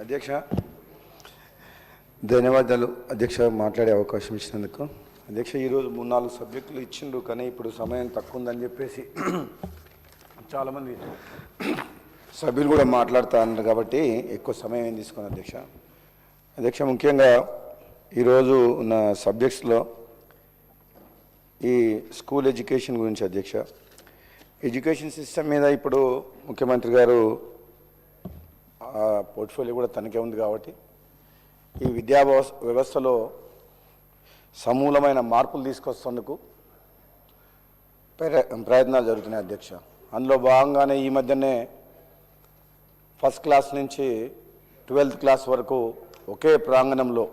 అధ్యక్ష ధన్యవాదాలు అధ్యక్ష మాట్లాడే అవకాశం ఇచ్చినందుకు. అధ్యక్ష ఈరోజు 3-4 సబ్జెక్టులు ఇచ్చిండు, కానీ ఇప్పుడు సమయం తక్కువ ఉందని చెప్పేసి చాలామంది సభ్యులు కూడా మాట్లాడుతూ అన్నారు కాబట్టి ఎక్కువ సమయం ఏం తీసుకున్నాను అధ్యక్ష. అధ్యక్ష ముఖ్యంగా ఈరోజు ఉన్న సబ్జెక్ట్స్లో ఈ స్కూల్ ఎడ్యుకేషన్ గురించి అధ్యక్ష. ఎడ్యుకేషన్ సిస్టమ్ మీద ఇప్పుడు ముఖ్యమంత్రి గారు పోర్ట్ఫోలియో కూడా తనకే ఉంది కాబట్టి ఈ విద్యా వ్యవస్థలో సమూలమైన మార్పులు తీసుకొస్తేందుకు ప్రయత్నాలు జరుగుతున్నాయి అధ్యక్ష. అందులో భాగంగానే ఈ మధ్యనే ఫస్ట్ క్లాస్ నుంచి 12th క్లాస్ వరకు ఒకే ప్రాంగణంలో,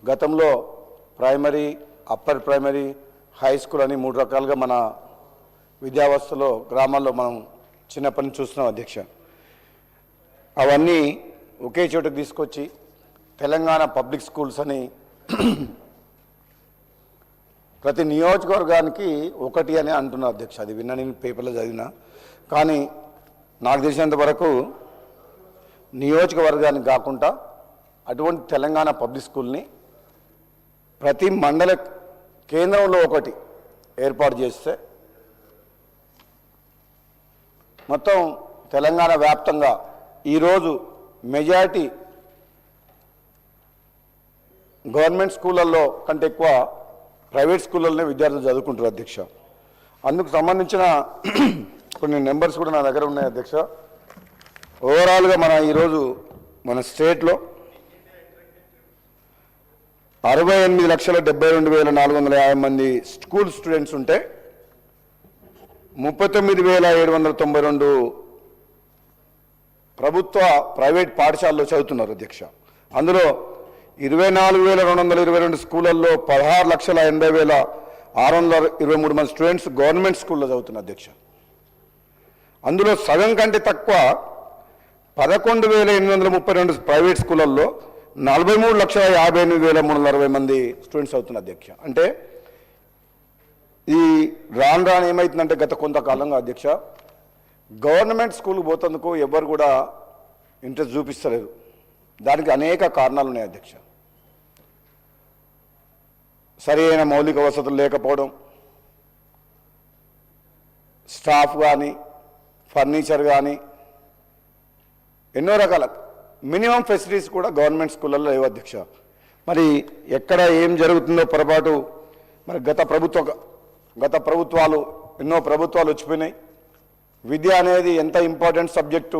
గతంలో primary, upper primary, high school అని 3 రకాలుగా మన విద్యావ్యవస్థలో గ్రామాల్లో మనం చిన్నప్పటి నుంచి చూస్తున్నాం అధ్యక్ష. అవన్నీ ఒకే చోటుకు తీసుకొచ్చి తెలంగాణ పబ్లిక్ స్కూల్స్ అని ప్రతి నియోజకవర్గానికి ఒకటి అని అంటున్నా అధ్యక్ష. అది విన్నా, నేను పేపర్లో చదివినా. కానీ నాకు తెలిసినంత వరకు నియోజకవర్గానికి కాకుండా అటువంటి తెలంగాణ పబ్లిక్ స్కూల్ని ప్రతి మండల కేంద్రంలో ఒకటి ఏర్పాటు చేస్తే మొత్తం తెలంగాణ వ్యాప్తంగా ఈరోజు మెజారిటీ గవర్నమెంట్ స్కూళ్ళల్లో కంటే ఎక్కువ ప్రైవేట్ స్కూళ్ళలోనే విద్యార్థులు చదువుకుంటారు అధ్యక్ష. అందుకు సంబంధించిన కొన్ని నెంబర్స్ కూడా నా దగ్గర ఉన్నాయి అధ్యక్ష. ఓవరాల్గా ఈరోజు మన స్టేట్లో 68,72,450 మంది స్కూల్ స్టూడెంట్స్ ఉంటే 39,792 ప్రభుత్వ ప్రైవేట్ పాఠశాలలో చదువుతున్నారు అధ్యక్ష. అందులో 24,222 స్కూళ్ళల్లో 16,80,623 మంది స్టూడెంట్స్ గవర్నమెంట్ స్కూల్లో చదువుతున్నారు అధ్యక్ష. అందులో సగం కంటే తక్కువ 11,832 ప్రైవేట్ స్కూళ్ళల్లో 43,58,360 మంది స్టూడెంట్స్ చదువుతున్నారు అధ్యక్ష. అంటే ఈ రాను ఏమవుతుందంటే గత కొంతకాలంగా అధ్యక్ష గవర్నమెంట్ స్కూల్కి పోతందుకు ఎవరు కూడా ఇంట్రెస్ట్ చూపిస్తలేదు. దానికి అనేక కారణాలు ఉన్నాయి అధ్యక్ష. సరి అయిన మౌలిక వసతులు లేకపోవడం, స్టాఫ్ కానీ, ఫర్నిచర్ కానీ, ఎన్నో రకాల మినిమం ఫెసిలిటీస్ కూడా గవర్నమెంట్ స్కూళ్ళల్లో లేవు అధ్యక్ష. మరి ఎక్కడ ఏం జరుగుతుందో పొరపాటు. మరి గత ప్రభుత్వాలు ఎన్నో ప్రభుత్వాలు వచ్చిపోయినాయి. విద్య అనేది ఎంత ఇంపార్టెంట్ సబ్జెక్టు.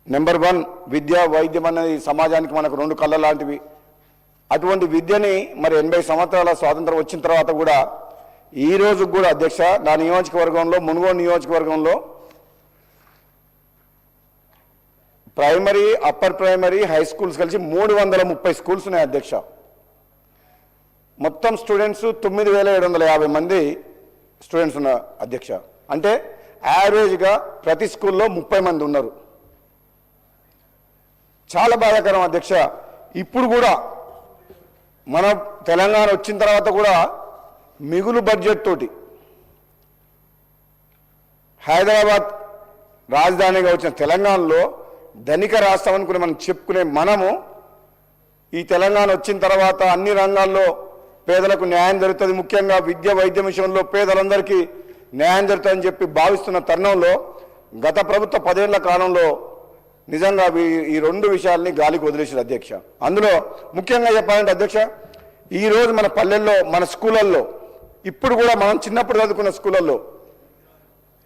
నెంబర్ 1 విద్య, వైద్యం అనేది సమాజానికి మనకు 2 కళ్ళ లాంటివి. అటువంటి విద్యని మరి 80 సంవత్సరాల స్వాతంత్రం వచ్చిన తర్వాత కూడా ఈ రోజు కూడా అధ్యక్ష నా నియోజకవర్గంలో, మునుగోడు నియోజకవర్గంలో primary, upper primary, high schools కలిసి 330 స్కూల్స్ ఉన్నాయి అధ్యక్ష. మొత్తం స్టూడెంట్స్ 9,750 మంది స్టూడెంట్స్ ఉన్నారు అధ్యక్ష. అంటే యావరేజ్గా ప్రతి స్కూల్లో 30 మంది ఉన్నారు. చాలా బాధాకరం అధ్యక్ష. ఇప్పుడు కూడా మన తెలంగాణ వచ్చిన తర్వాత కూడా మిగులు బడ్జెట్ తోటి హైదరాబాద్ రాజధానిగా వచ్చిన తెలంగాణలో ధనిక రాష్ట్రం అనుకుని మనం చెప్పుకునే మనము ఈ తెలంగాణ వచ్చిన తర్వాత అన్ని రంగాల్లో పేదలకు న్యాయం జరుగుతుంది, ముఖ్యంగా విద్య, వైద్యం విషయంలో పేదలందరికీ న్యాయం జరుగుతుందని చెప్పి భావిస్తున్న తరుణంలో గత ప్రభుత్వ 10 ఏళ్ల కాలంలో నిజంగా ఈ 2 విషయాల్ని గాలికి వదిలేసారు అధ్యక్ష. అందులో ముఖ్యంగా చెప్పాలంటే అధ్యక్ష, ఈరోజు మన పల్లెల్లో, మన స్కూళ్ళల్లో, ఇప్పుడు కూడా మనం చిన్నప్పుడు చదువుకున్న స్కూళ్ళల్లో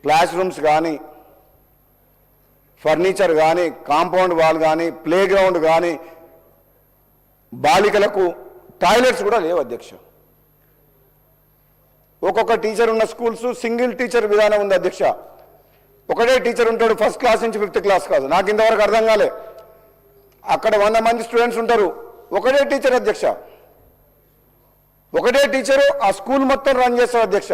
క్లాస్ రూమ్స్ కానీ, ఫర్నిచర్ కానీ, కాంపౌండ్ వాల్ కానీ, ప్లే గ్రౌండ్ కానీ, బాలికలకు టాయిలెట్స్ కూడా లేవు అధ్యక్ష. ఒక్కొక్క టీచర్ ఉన్న స్కూల్స్ సింగిల్ టీచర్ విధానం ఉంది అధ్యక్ష. ఒకటే టీచర్ ఉంటాడు ఫస్ట్ క్లాస్ నుంచి 5th క్లాస్ కాదు. నాకు ఇంతవరకు అర్థం కాలే. అక్కడ 100 మంది స్టూడెంట్స్ ఉంటారు, ఒకటే టీచర్ అధ్యక్ష. ఒకటే టీచరు ఆ స్కూల్ మొత్తం రన్ చేస్తారు అధ్యక్ష.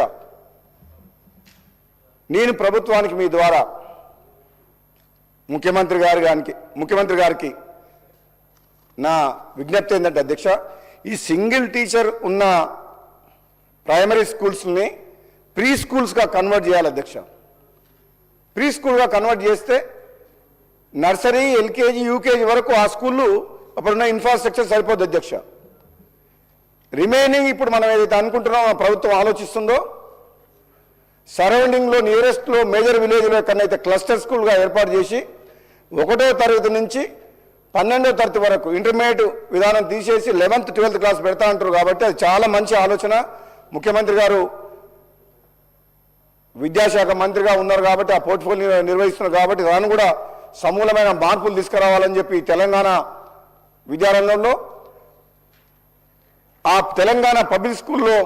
నేను ప్రభుత్వానికి మీ ద్వారా ముఖ్యమంత్రి గారికి నా విజ్ఞప్తి ఏంటంటే అధ్యక్ష, ఈ సింగిల్ టీచర్ ఉన్న ప్రైమరీ స్కూల్స్ని ప్రీ స్కూల్స్గా కన్వర్ట్ చేయాలి అధ్యక్ష. ప్రీ స్కూల్గా కన్వర్ట్ చేస్తే నర్సరీ ఎల్కేజీ యూకేజీ వరకు ఆ స్కూళ్ళు అప్పుడున్న ఇన్ఫ్రాస్ట్రక్చర్ సరిపోద్ది అధ్యక్ష. రిమైనింగ్ ఇప్పుడు మనం ఏదైతే అనుకుంటున్నామో ప్రభుత్వం ఆలోచిస్తుందో సరౌండింగ్లో నియరెస్ట్లో మేజర్ విలేజ్లో ఎక్కడైతే క్లస్టర్ స్కూల్గా ఏర్పాటు చేసి 1వ తరగతి నుంచి 12వ తరగతి వరకు ఇంటర్మీడియట్ విధానం తీసేసి 11th 12th క్లాస్ పెడతా అంటారు. కాబట్టి అది చాలా మంచి ఆలోచన. ముఖ్యమంత్రి గారు విద్యాశాఖ మంత్రిగా ఉన్నారు కాబట్టి ఆ పోర్ట్ఫోలియో నిర్వహిస్తున్నారు కాబట్టి దాన్ని కూడా సమూలమైన మార్పులు తీసుకురావాలని చెప్పి తెలంగాణ విద్యారంగంలో ఆ తెలంగాణ పబ్లిక్ స్కూల్లో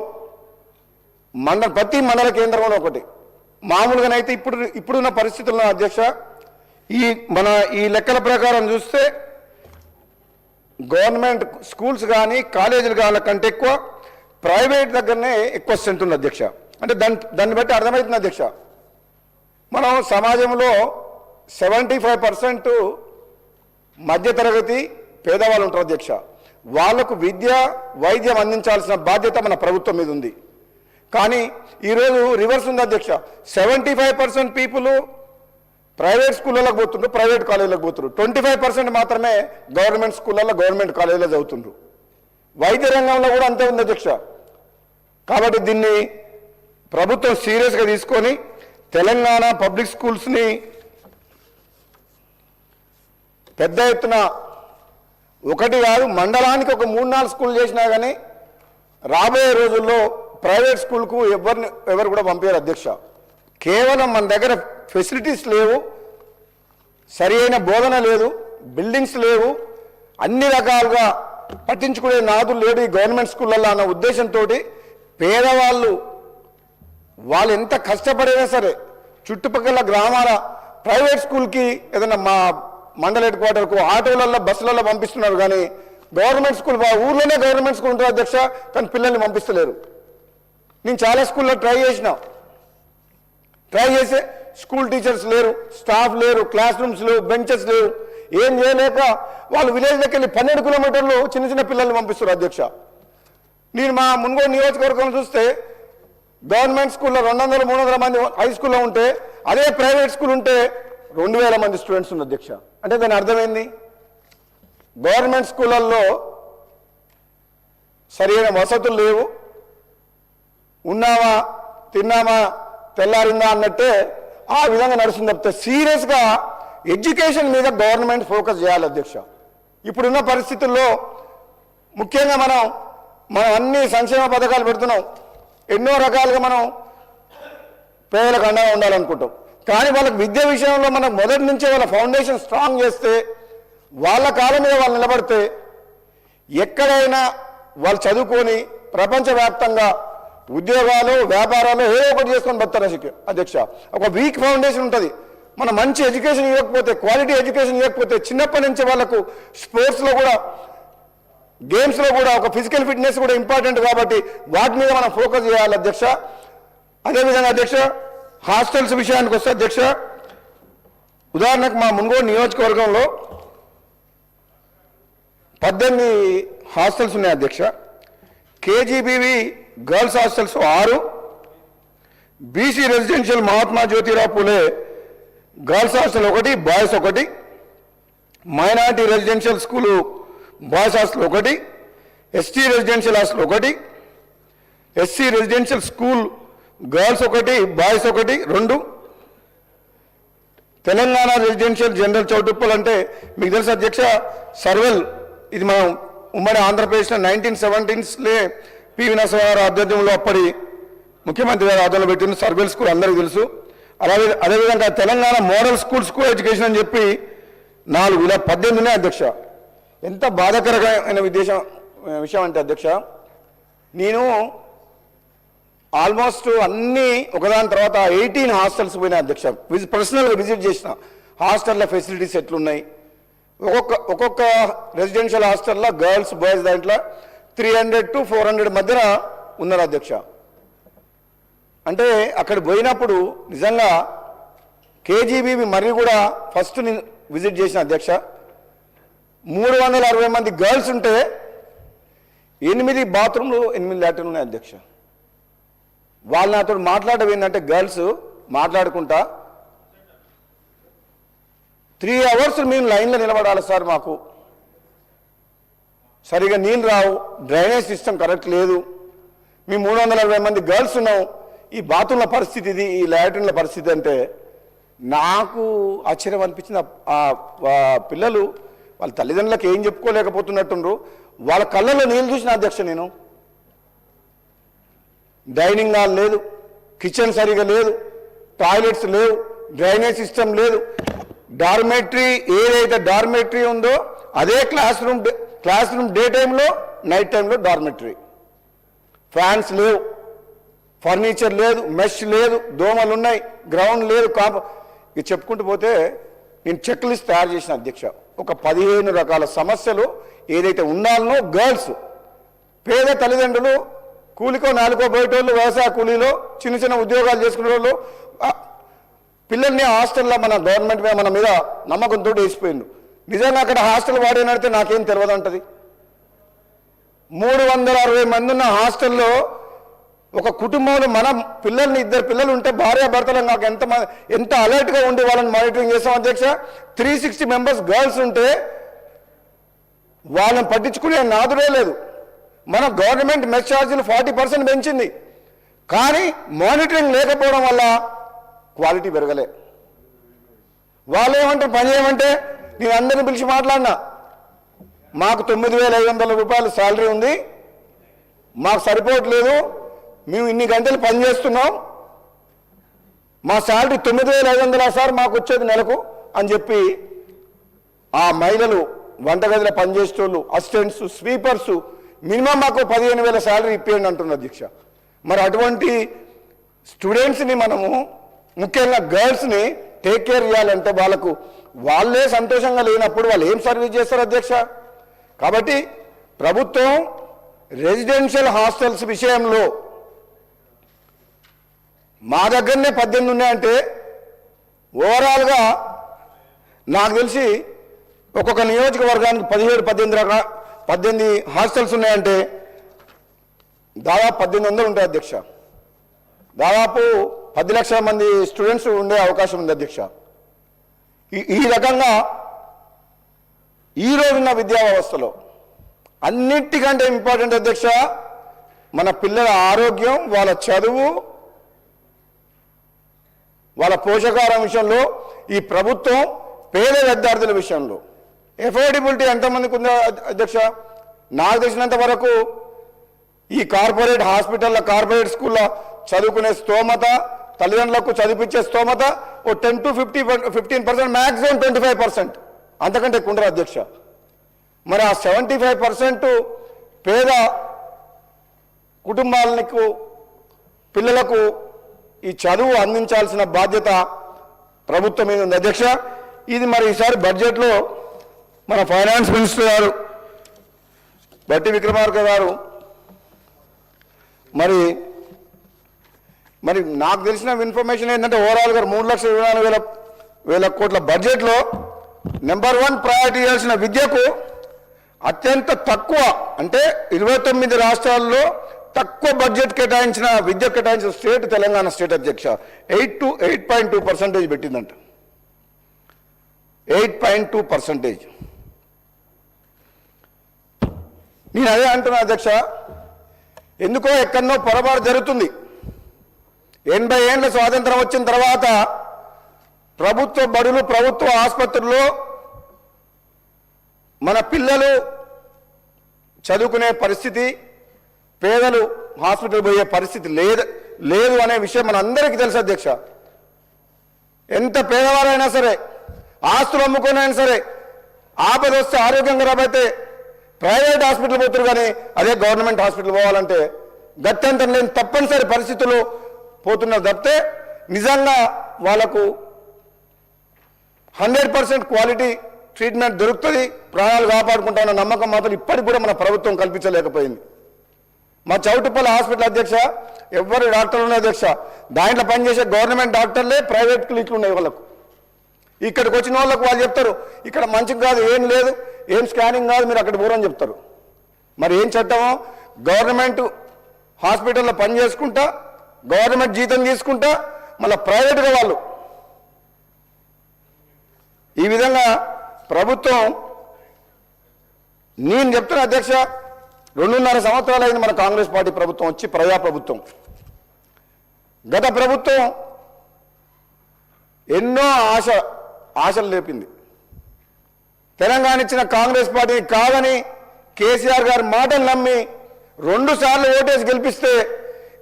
ప్రతి మండల కేంద్రంలో ఒకటి మామూలుగానైతే ఇప్పుడున్న పరిస్థితుల్లో అధ్యక్ష ఈ లెక్కల ప్రకారం చూస్తే గవర్నమెంట్ స్కూల్స్ కానీ కాలేజీలు కానీ కంటే ఎక్కువ ప్రైవేట్ దగ్గరనే ఎక్కువ స్ట్రెంత్ ఉంది అధ్యక్ష. అంటే దాన్ని బట్టి అర్థమవుతుంది అధ్యక్ష, మనం సమాజంలో 75% మధ్యతరగతి పేదవాళ్ళు ఉంటారు అధ్యక్ష. వాళ్లకు విద్య వైద్యం అందించాల్సిన బాధ్యత మన ప్రభుత్వం మీద ఉంది. కానీ ఈరోజు రివర్స్ ఉంది అధ్యక్ష. 75% పీపుల్ ప్రైవేట్ స్కూళ్ళలోకి పోతుండ్రు, ప్రైవేట్ కాలేజీలకు పోతున్నారు. 25% మాత్రమే గవర్నమెంట్ స్కూళ్ళల్లో గవర్నమెంట్ కాలేజీలో చదువుతుండ్రు. వైద్య రంగంలో కూడా అంతే ఉంది అధ్యక్ష. కాబట్టి దీన్ని ప్రభుత్వం సీరియస్గా తీసుకొని తెలంగాణ పబ్లిక్ స్కూల్స్ని పెద్ద ఎత్తున ఒకటి కాదు మండలానికి ఒక 3-4 స్కూల్ చేసినా కానీ రాబోయే రోజుల్లో ప్రైవేట్ స్కూల్కు ఎవరు కూడా పంపారు అధ్యక్ష. కేవలం మన దగ్గర ఫెసిలిటీస్ లేవు, సరి అయిన బోధన లేదు, బిల్డింగ్స్ లేవు, అన్ని రకాలుగా పట్టించుకునే నాదులు లేడు ఈ గవర్నమెంట్ స్కూళ్ళల్లో అన్న ఉద్దేశంతో పేదవాళ్ళు వాళ్ళు ఎంత కష్టపడైనా సరే చుట్టుపక్కల గ్రామాల ప్రైవేట్ స్కూల్కి ఏదైనా మా మండల హెడ్ క్వార్టర్కు ఆటోలలో బస్సులలో పంపిస్తున్నారు. కానీ గవర్నమెంట్ స్కూల్ ఊర్లోనే గవర్నమెంట్ స్కూల్ ఉంటుంది అధ్యక్ష, కానీ పిల్లల్ని పంపిస్తలేరు. నేను చాలా స్కూల్లో ట్రై చేసే స్కూల్ టీచర్స్ లేరు, స్టాఫ్ లేరు, క్లాస్ రూమ్స్ లేవు, బెంచెస్ లేవు. ఏం చేయలేక వాళ్ళు విలేజ్లోకి వెళ్ళి 12 కిలోమీటర్లు చిన్న చిన్న పిల్లల్ని పంపిస్తారు అధ్యక్ష. నేను మా మున్గోడు నియోజకవర్గం చూస్తే గవర్నమెంట్ స్కూల్లో 200-300 మంది హై స్కూల్లో ఉంటే అదే ప్రైవేట్ స్కూల్ ఉంటే 2000 మంది స్టూడెంట్స్ ఉంది అధ్యక్ష. అంటే దాని అర్థమైంది గవర్నమెంట్ స్కూళ్ళల్లో సరైన వసతులు లేవు, ఉన్నామా తిన్నామా తెల్లారిందా అన్నట్టే ఆ విధంగా నడుస్తుంది తప్పితే సీరియస్గా ఎడ్యుకేషన్ మీద గవర్నమెంట్ ఫోకస్ చేయాలి అధ్యక్ష. ఇప్పుడున్న పరిస్థితుల్లో ముఖ్యంగా మనం అన్ని సంక్షేమ పథకాలు పెడుతున్నాం, ఎన్నో రకాలుగా మనం పేదలకు అండగా ఉండాలనుకుంటాం. కానీ వాళ్ళకి విద్య విషయంలో మనం మొదటి నుంచే వాళ్ళ ఫౌండేషన్ స్ట్రాంగ్ చేస్తే వాళ్ళ కాలం మీద వాళ్ళు నిలబడితే ఎక్కడైనా వాళ్ళు చదువుకొని ప్రపంచవ్యాప్తంగా ఉద్యోగాలు వ్యాపారాలు ఏదో ఒకటి చేసుకొని బతారు అధ్యక్ష. ఒక వీక్ ఫౌండేషన్ ఉంటుంది. మనం మంచి ఎడ్యుకేషన్ ఇవ్వకపోతే, క్వాలిటీ ఎడ్యుకేషన్ ఇవ్వకపోతే చిన్నప్పటి నుంచి వాళ్ళకు స్పోర్ట్స్లో కూడా గేమ్స్లో కూడా ఒక ఫిజికల్ ఫిట్నెస్ కూడా ఇంపార్టెంట్ కాబట్టి వాటి మీద మనం ఫోకస్ చేయాలి అధ్యక్ష. అదేవిధంగా అధ్యక్ష హాస్టల్స్ విషయానికి వస్తే అధ్యక్ష ఉదాహరణకు మా మున్గోడు నియోజకవర్గంలో 18 హాస్టల్స్ ఉన్నాయి అధ్యక్ష. KGBV girls hostels 6, BC residential Mahatma Jyotirao Phule girls hostel 1, boys 1, minority residential school boys hostel 1, ST residential hostel 1, SC residential school girls 1, boys 1, 2, Telangana residential general Choutuppal అంటే మీకు తెలుసు అధ్యక్ష సర్వెల్ ఇది మనం ఉమ్మడి ఆంధ్రప్రదేశ్లో 1970s పివి నరసింహారావు ఆధ్వర్యంలో అప్పటి ముఖ్యమంత్రి గారు ఆధ్వర్యంలో పెట్టిన సర్వెల్ స్కూల్ అందరికీ తెలుసు. అదేవిధంగా తెలంగాణ మోడల్ స్కూల్ ఎడ్యుకేషన్ అని చెప్పి 418 ఉన్నాయి అధ్యక్ష. ఎంత బాధాకరమైన విషయం అంటే అధ్యక్ష నేను ఆల్మోస్ట్ అన్నీ ఒకదాని తర్వాత 18 హాస్టల్స్ పోయినా అధ్యక్ష. పర్సనల్గా విజిట్ చేసిన హాస్టల్ల ఫెసిలిటీస్ ఎట్లున్నాయి. ఒక్కొక్క రెసిడెన్షియల్ హాస్టల్లో గర్ల్స్ బాయ్స్ దాంట్లో 300 to 400 మధ్యన ఉన్నారు అధ్యక్ష. అంటే అక్కడ పోయినప్పుడు నిజంగా కేజీబీవి మరి కూడా ఫస్ట్ నేను విజిట్ చేసిన అధ్యక్ష 360 మంది గర్ల్స్ ఉంటే 8 బాత్రూమ్లు 8 లాట్రిన్లు ఉన్నాయి అధ్యక్ష. వాళ్ళు నాతో మాట్లాడడం ఏంటంటే గర్ల్స్ మాట్లాడుకుంటా 3 అవర్స్ మేము లైన్లో నిలబడాలి సార్. మాకు సరిగా నీళ్ళు రావు, డ్రైనేజ్ సిస్టమ్ కరెక్ట్ లేదు. మీ 360 మంది గర్ల్స్ ఉన్నాం. ఈ బాత్రూమ్ల పరిస్థితి ఇది, ఈ లాట్రిన్ల పరిస్థితి అంటే నాకు ఆశ్చర్యం అనిపించింది. ఆ పిల్లలు వాళ్ళ తల్లిదండ్రులకు ఏం చెప్పుకోలేకపోతున్నట్టుండ్రు. వాళ్ళ కళ్ళలో నీళ్ళు చూసిన అధ్యక్ష నేను. డైనింగ్ హాల్ లేదు, కిచెన్ సరిగా లేదు, టాయిలెట్స్ లేవు, డ్రైనేజ్ సిస్టమ్ లేదు. డార్మెటరీ ఏదైతే డార్మెటరీ ఉందో అదే క్లాస్ రూమ్ డే టైంలో, నైట్ టైంలో డార్మెటరీ. ఫ్యాన్స్ లేవు, ఫర్నిచర్ లేదు, మెష్ లేదు, దోమలు ఉన్నాయి, గ్రౌండ్ లేదు, ఇక చెప్పుకుంటూ పోతే నేను చెక్ లిస్ట్ తయారు చేసిన అధ్యక్ష. ఒక 15 రకాల సమస్యలు ఏదైతే ఉండాలనో గర్ల్స్, పేద తల్లిదండ్రులు, కూలికో నాలుగో బయటోళ్ళు, వ్యవసాయ కూలీలో చిన్న చిన్న ఉద్యోగాలు చేసుకునే వాళ్ళు పిల్లల్ని హాస్టల్లో మన గవర్నమెంట్ మీద మన మీద నమ్మకంతో వేసిపోయిండు. నిజంగా అక్కడ హాస్టల్ వాడేనడితే నాకేం తెలియదు అంటది. 360 మంది ఉన్న హాస్టల్లో ఒక కుటుంబంలో మన పిల్లల్ని 2 పిల్లలు ఉంటే భార్యాభర్తలు నాకు ఎంత అలర్ట్గా ఉండి వాళ్ళని మానిటరింగ్ చేస్తాం అధ్యక్ష. 360 మెంబర్స్ గర్ల్స్ ఉంటే వాళ్ళని పట్టించుకునే నాదుడే లేదు. మన గవర్నమెంట్ మెస్ ఛార్జీలు 40% పెంచింది, కానీ మానిటరింగ్ లేకపోవడం వల్ల క్వాలిటీ పెరగలే. వాళ్ళు ఏమంటారు, పని చేయమంటే నేను అందరిని పిలిచి మాట్లాడినా, మాకు 9,500 రూపాయలు శాలరీ ఉంది, మాకు సరిపోవట్లేదు, మేము ఇన్ని గంటలు పని చేస్తున్నాం, మా శాలరీ 9,500 సార్ మాకు వచ్చేది నెలకు అని చెప్పి ఆ మహిళలు వంటగదిలో పనిచేసేటోళ్ళు, అసిస్టెంట్స్, స్వీపర్స్ మినిమం మాకు 15,000 శాలరీ ఇప్పేయండి అంటున్నారు అధ్యక్ష. మరి అటువంటి స్టూడెంట్స్ని మనము, ముఖ్యంగా గర్ల్స్ని టేక్ కేర్ చేయాలంటే వాళ్ళే సంతోషంగా లేనప్పుడు వాళ్ళు ఏం సర్వీస్ చేస్తారు అధ్యక్ష. కాబట్టి ప్రభుత్వం రెసిడెన్షియల్ హాస్టల్స్ విషయంలో మా దగ్గరనే 18 ఉన్నాయంటే ఓవరాల్గా నాకు తెలిసి ఒక్కొక్క నియోజకవర్గానికి 17-18 హాస్టల్స్ ఉన్నాయంటే దాదాపు 1800 ఉంటాయి అధ్యక్ష. దాదాపు 10 లక్షల మంది స్టూడెంట్స్ ఉండే అవకాశం ఉంది అధ్యక్ష. ఈ రకంగా ఈ రోజున్న విద్యా వ్యవస్థలో అన్నిటికంటే ఇంపార్టెంట్ అధ్యక్ష మన పిల్లల ఆరోగ్యం, వాళ్ళ చదువు, వాళ్ళ పోషకాహారం విషయంలో ఈ ప్రభుత్వం పేద విద్యార్థుల విషయంలో ఎఫోర్డబిలిటీ ఎంతమందికి ఉందో అధ్యక్ష. నాకు తెలిసినంత వరకు ఈ కార్పొరేట్ హాస్పిటల్లో, కార్పొరేట్ స్కూల్లో చదువుకునే స్తోమత, తల్లిదండ్రులకు చదివించే స్తోమత ఓ 10 to 15%, మ్యాక్సిమం 25%, అంతకంటే ఎక్కువ ఉండరు అధ్యక్ష. మరి ఆ 75% పేద కుటుంబాలకు, పిల్లలకు ఈ చదువు అందించాల్సిన బాధ్యత ప్రభుత్వం మీద ఉంది అధ్యక్ష. ఇది మరి ఈసారి బడ్జెట్లో మన ఫైనాన్స్ మినిస్టర్ గారు బట్టి విక్రమార్క గారు మరి నాకు తెలిసిన ఇన్ఫర్మేషన్ ఏంటంటే ఓవరాల్గా 3,24,000 కోట్ల బడ్జెట్లో నెంబర్ 1 ప్రయారిటీ చేయాల్సిన విద్యకు అత్యంత తక్కువ, అంటే 29 రాష్ట్రాల్లో తక్కువ బడ్జెట్ కేటాయించిన విద్య కేటాయించిన స్టేట్ తెలంగాణ స్టేట్ అధ్యక్ష. 8.2% పెట్టిందంట. 8.2%. నేను అదే అంటున్నా అధ్యక్ష, ఎందుకో ఎక్కడనో పొరపాటు జరుగుతుంది. 80 ఏళ్ల స్వాతంత్రం వచ్చిన తర్వాత ప్రభుత్వ బడులు, ప్రభుత్వ ఆసుపత్రుల్లో మన పిల్లలు చదువుకునే పరిస్థితి, పేదలు హాస్పిటల్ పోయే పరిస్థితి లేదు అనే విషయం మన అందరికీ తెలుసు అధ్యక్ష. ఎంత పేదవారైనా సరే, ఆస్తులు అమ్ముకునైనా సరే, ఆపద వస్తే, ఆరోగ్యం ఖరాబ్ అయితే ప్రైవేట్ హాస్పిటల్ పోతారు, కానీ అదే గవర్నమెంట్ హాస్పిటల్ పోవాలంటే గత్యంతరం లేని తప్పనిసరి పరిస్థితులు పోతున్నారు తప్పితే నిజంగా వాళ్ళకు 100% క్వాలిటీ ట్రీట్మెంట్ దొరుకుతుంది, ప్రాణాలు కాపాడుకుంటామన్న నమ్మకం మాత్రం ఇప్పటికి కూడా మన ప్రభుత్వం కల్పించలేకపోయింది. మా చౌటుప్పల్ హాస్పిటల్ అధ్యక్ష ఎవరు డాక్టర్లు ఉన్నాయి అధ్యక్ష, దాంట్లో పనిచేసే గవర్నమెంట్ డాక్టర్లే ప్రైవేట్ క్లినిక్లు ఉన్నాయి వాళ్ళకు. ఇక్కడికి వచ్చిన వాళ్ళకు వాళ్ళు చెప్తారు ఇక్కడ మంచిగా కాదు, ఏం లేదు, ఏం స్కానింగ్ కాదు, మీరు అక్కడ పోరని చెప్తారు. మరి ఏం చట్టమో, గవర్నమెంట్ హాస్పిటల్లో పని చేసుకుంటా, గవర్నమెంట్ జీతం తీసుకుంటా, మళ్ళీ ప్రైవేట్గా వాళ్ళు ఈ విధంగా ప్రభుత్వం, నేను చెప్తున్నా అధ్యక్ష, 2.5 సంవత్సరాలు అయింది మన కాంగ్రెస్ పార్టీ ప్రభుత్వం వచ్చి, ప్రజాప్రభుత్వం. గత ప్రభుత్వం ఎన్నో ఆశలు లేపింది. తెలంగాణ ఇచ్చిన కాంగ్రెస్ పార్టీని కాదని కేసీఆర్ గారి మాటలు నమ్మి 2 సార్లు ఓటేసి గెలిపిస్తే,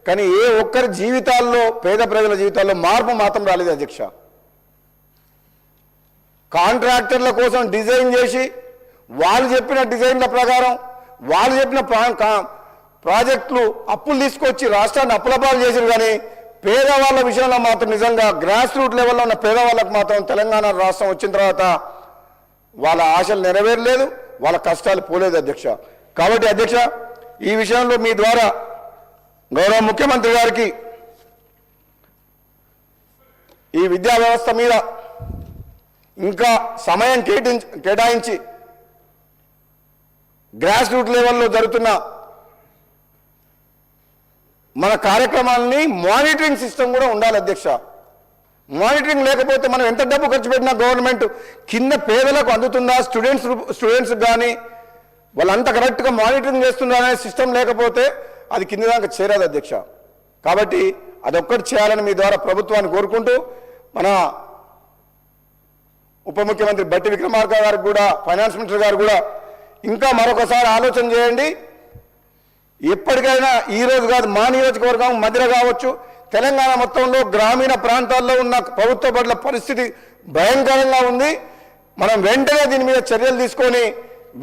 కానీ ఏ ఒక్కరి జీవితాల్లో, పేద ప్రజల జీవితాల్లో మార్పు మాత్రం రాలేదు అధ్యక్ష. కాంట్రాక్టర్ల కోసం డిజైన్ చేసి, వాళ్ళు చెప్పిన డిజైన్ల ప్రకారం, వాళ్ళు చెప్పిన ప్రాజెక్టులు అప్పులు తీసుకొచ్చి రాష్ట్రాన్ని అప్పులపాలు చేశారు. కానీ పేదవాళ్ళ విషయంలో మాత్రం, నిజంగా గ్రాస్ రూట్ లెవెల్లో ఉన్న పేదవాళ్ళకు మాత్రం తెలంగాణ రాష్ట్రం వచ్చిన తర్వాత వాళ్ళ ఆశలు నెరవేరలేదు, వాళ్ళ కష్టాలు పోలేదు అధ్యక్ష. కాబట్టి అధ్యక్ష, ఈ విషయంలో మీ ద్వారా గౌరవ ముఖ్యమంత్రి గారికి ఈ విద్యా వ్యవస్థ మీద ఇంకా సమయం కేటాయించి గ్రాస్ రూట్ లెవెల్లో జరుగుతున్న మన కార్యక్రమాలని మానిటరింగ్ సిస్టమ్ కూడా ఉండాలి అధ్యక్ష. మానిటరింగ్ లేకపోతే మనం ఎంత డబ్బు ఖర్చు పెట్టినా గవర్నమెంట్ కింద పేదలకు అందుతుందా, స్టూడెంట్స్ కానీ వాళ్ళంతా కరెక్ట్గా మానిటరింగ్ చేస్తుందా అనే సిస్టమ్ లేకపోతే అది కింద దాకా చేరాదు అధ్యక్ష. కాబట్టి అదొక్కటి చేయాలని మీ ద్వారా ప్రభుత్వాన్ని కోరుకుంటూ, మన ఉప ముఖ్యమంత్రి బట్టి విక్రమార్క గారికి కూడా, ఫైనాన్స్ మినిస్టర్ గారు కూడా ఇంకా మరొకసారి ఆలోచన చేయండి. ఎప్పటికైనా ఈరోజు కాదు, మా నియోజకవర్గం మధ్యలో కావచ్చు, తెలంగాణ మొత్తంలో గ్రామీణ ప్రాంతాల్లో ఉన్న ప్రభుత్వ బడుల పరిస్థితి భయంకరంగా ఉంది. మనం వెంటనే దీని మీద చర్యలు తీసుకొని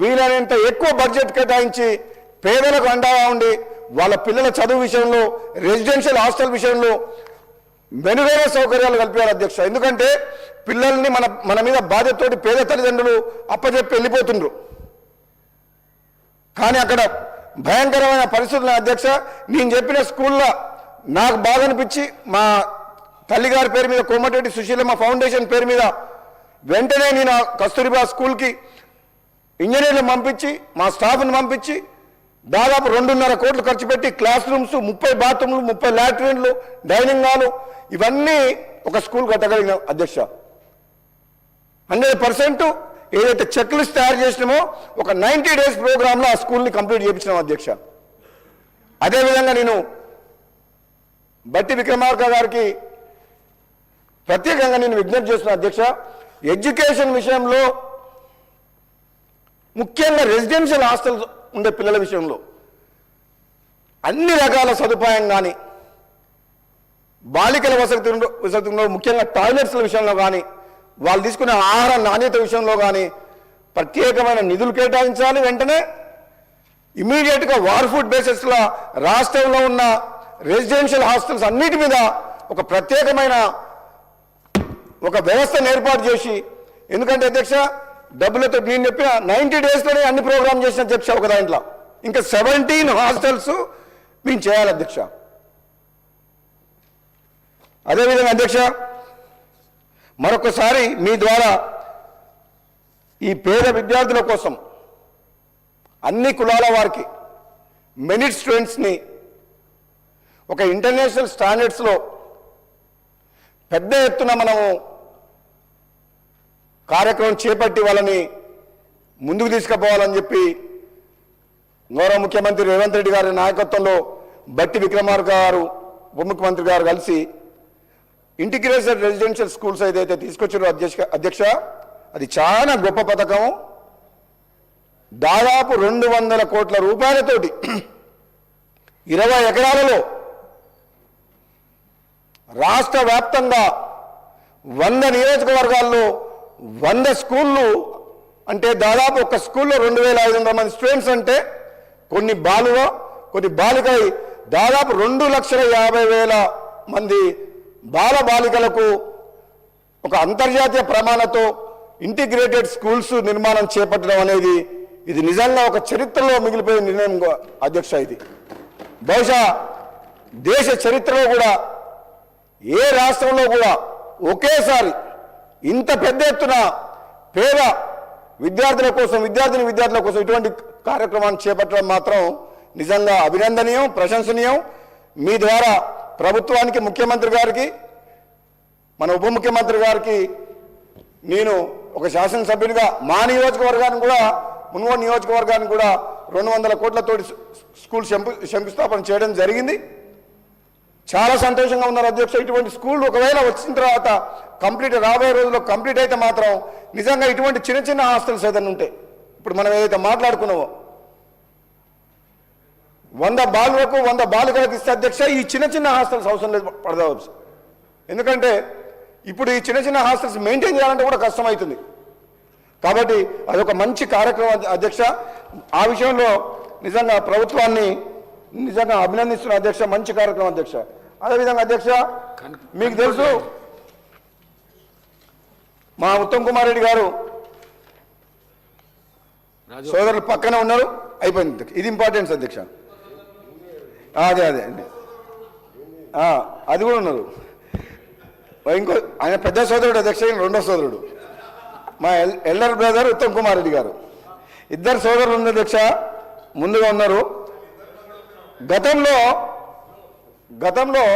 వీలైనంత ఎక్కువ బడ్జెట్ కేటాయించి పేదలకు అండగా ఉండి వాళ్ళ పిల్లల చదువు విషయంలో, రెసిడెన్షియల్ హాస్టల్ విషయంలో మెరుగైన సౌకర్యాలు కల్పించాలి అధ్యక్ష. ఎందుకంటే పిల్లల్ని మన మీద బాధ్యతతోటి పేద తల్లిదండ్రులు అప్పచెప్పి వెళ్ళిపోతుండ్రు. కానీ అక్కడ భయంకరమైన పరిస్థితులు అధ్యక్ష. నేను చెప్పిన స్కూల్లో నాకు బాగా అనిపించి, మా తల్లిగారి పేరు మీద కోమటిరెడ్డి సుశీలమ్మ ఫౌండేషన్ పేరు మీద వెంటనే నేను కస్తూరిబా స్కూల్కి ఇంజనీర్లు పంపించి, మా స్టాఫ్ని పంపించి దాదాపు 2.5 కోట్లు ఖర్చు పెట్టి క్లాస్ రూమ్స్, 30 బాత్రూమ్లు, 30 లాట్రిన్లు, డైనింగ్ హాలు ఇవన్నీ ఒక స్కూల్ కట్టగలిగిన అధ్యక్ష. 100% ఏదైతే చెక్ లిస్ట్ తయారు చేసినామో ఒక 90 డేస్ ప్రోగ్రాంలో ఆ స్కూల్ని కంప్లీట్ చేయించినాం అధ్యక్ష. అదేవిధంగా నేను బట్టి విక్రమార్క గారికి ప్రత్యేకంగా నేను విజ్ఞప్తి చేస్తున్నా అధ్యక్ష. ఎడ్యుకేషన్ విషయంలో ముఖ్యంగా రెసిడెన్షియల్ హాస్టల్స్ ఉండే పిల్లల విషయంలో అన్ని రకాల సదుపాయం కానీ, బాలికల వసతిలో ముఖ్యంగా టాయిలెట్స్ల విషయంలో కానీ, వాళ్ళు తీసుకునే ఆహార నాణ్యత విషయంలో కానీ ప్రత్యేకమైన నిధులు కేటాయించాలి. వెంటనే ఇమీడియట్గా వార్ ఫుడ్ బేసిస్లో రాష్ట్రంలో ఉన్న రెసిడెన్షియల్ హాస్టల్స్ అన్నిటి మీద ఒక ప్రత్యేకమైన ఒక వ్యవస్థను ఏర్పాటు చేసి, ఎందుకంటే అధ్యక్ష డబ్బులతో నేను చెప్పిన 90 డేస్లోనే అన్ని ప్రోగ్రామ్ చేసిన అధ్యక్ష. ఒక దాంట్లో ఇంకా 17 హాస్టల్స్ మేము చేయాలి అధ్యక్ష. అదేవిధంగా అధ్యక్ష, మరొకసారి మీ ద్వారా ఈ పేద విద్యార్థుల కోసం అన్ని కులాల వారికి మెరిట్ స్టూడెంట్స్ని ఒక ఇంటర్నేషనల్ స్టాండర్డ్స్లో పెద్ద ఎత్తున మనము కార్యక్రమం చేపట్టి వాళ్ళని ముందుకు తీసుకుపోవాలని చెప్పి గౌరవ ముఖ్యమంత్రి రేవంత్ రెడ్డి గారి నాయకత్వంలో బట్టి విక్రమార్క గారు, ఉప ముఖ్యమంత్రి గారు కలిసి ఇంటిగ్రేటెడ్ రెసిడెన్షియల్ స్కూల్స్ ఏదైతే తీసుకొచ్చారో అధ్యక్ష, అది చాలా గొప్ప పథకం. దాదాపు 200 కోట్ల రూపాయలతోటి 20 ఎకరాలలో రాష్ట్ర వ్యాప్తంగా 100 నియోజకవర్గాల్లో 100 స్కూళ్ళు, అంటే దాదాపు ఒక స్కూల్లో 2500 మంది స్టూడెంట్స్, అంటే కొన్ని బాలువ కొన్ని బాలికై దాదాపు 2,50,000 మంది బాల బాలికలకు ఒక అంతర్జాతీయ ప్రమాణంతో ఇంటిగ్రేటెడ్ స్కూల్స్ నిర్మాణం చేపట్టడం అనేది ఇది నిజంగా ఒక చరిత్రలో మిగిలిపోయిన నిర్ణయం అధ్యక్ష. ఇది బహుశా దేశ చరిత్రలో కూడా ఏ రాష్ట్రంలో కూడా ఒకేసారి ఇంత పెద్ద ఎత్తున పేద విద్యార్థుల కోసం ఇటువంటి కార్యక్రమాన్ని చేపట్టడం మాత్రం నిజంగా అభినందనీయం, ప్రశంసనీయం. మీ ద్వారా ప్రభుత్వానికి, ముఖ్యమంత్రి గారికి, మన ఉప ముఖ్యమంత్రి గారికి నేను ఒక శాసనసభ్యునిగా మా నియోజకవర్గాన్ని కూడా మున్గోడు నియోజకవర్గాన్ని కూడా 200 కోట్లతోటి స్కూల్ శంకుస్థాపన చేయడం జరిగింది. చాలా సంతోషంగా ఉన్నారు అధ్యక్ష. ఇటువంటి స్కూల్ ఒకవేళ వచ్చిన తర్వాత కంప్లీట్ రాబోయే రోజుల్లో కంప్లీట్ అయితే మాత్రం నిజంగా ఇటువంటి చిన్న చిన్న హాస్టల్స్ ఏదైనా ఉంటాయి, ఇప్పుడు మనం ఏదైతే మాట్లాడుకున్నామో 100 బాలులకు 100 బాలికలకు ఇస్తే అధ్యక్ష ఈ చిన్న చిన్న హాస్టల్స్ అవసరం లేదు పడదావచ్చు. ఎందుకంటే ఇప్పుడు ఈ చిన్న చిన్న హాస్టల్స్ మెయింటైన్ చేయాలంటే కూడా కష్టమవుతుంది. కాబట్టి అదొక మంచి కార్యక్రమం అధ్యక్ష. ఆ విషయంలో నిజంగా ప్రభుత్వాన్ని నిజంగా అభినందిస్తున్న అధ్యక్ష. మంచి కార్యక్రమం అధ్యక్ష. అదేవిధంగా అధ్యక్ష మీకు తెలుసు మా ఉత్తమ్ కుమార్ రెడ్డి గారు సోదరులు పక్కనే ఉన్నారు. అయిపోయింది, ఇది ఇంపార్టెన్స్ అధ్యక్ష. అదే అండి, అది కూడా ఉన్నారు. ఇంకో ఆయన పెద్ద సోదరుడు అధ్యక్ష, రెండో సోదరుడు మా ఎల్డర్ బ్రదర్ ఉత్తమ్ కుమార్ రెడ్డి గారు. ఇద్దరు సోదరులు ఉన్న అధ్యక్ష ముందుగా ఉన్నారు. గతంలో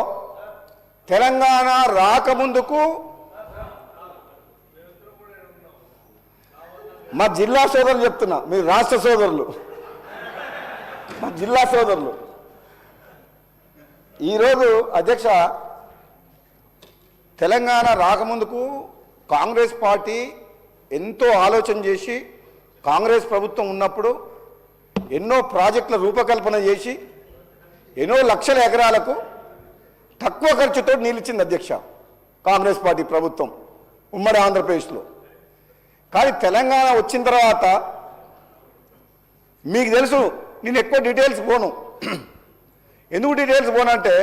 తెలంగాణ రాకముందుకు మా జిల్లా సోదరులు చెప్తున్నా, మీరు రాష్ట్ర సోదరులు, మా జిల్లా సోదరులు ఈరోజు అధ్యక్ష తెలంగాణ రాకముందుకు కాంగ్రెస్ పార్టీ ఎంతో ఆలోచన చేసి కాంగ్రెస్ ప్రభుత్వం ఉన్నప్పుడు ఎన్నో ప్రాజెక్టుల రూపకల్పన చేసి ఎన్నో లక్షల ఎకరాలకు తక్కువ ఖర్చుతో నీళ్ళిచ్చింది అధ్యక్ష కాంగ్రెస్ పార్టీ ప్రభుత్వం ఉమ్మడి ఆంధ్రప్రదేశ్లో. కానీ తెలంగాణ వచ్చిన తర్వాత మీకు తెలుసు, నేను ఎక్కువ డీటెయిల్స్ పోను. ఎందుకు డీటెయిల్స్ పోనంటే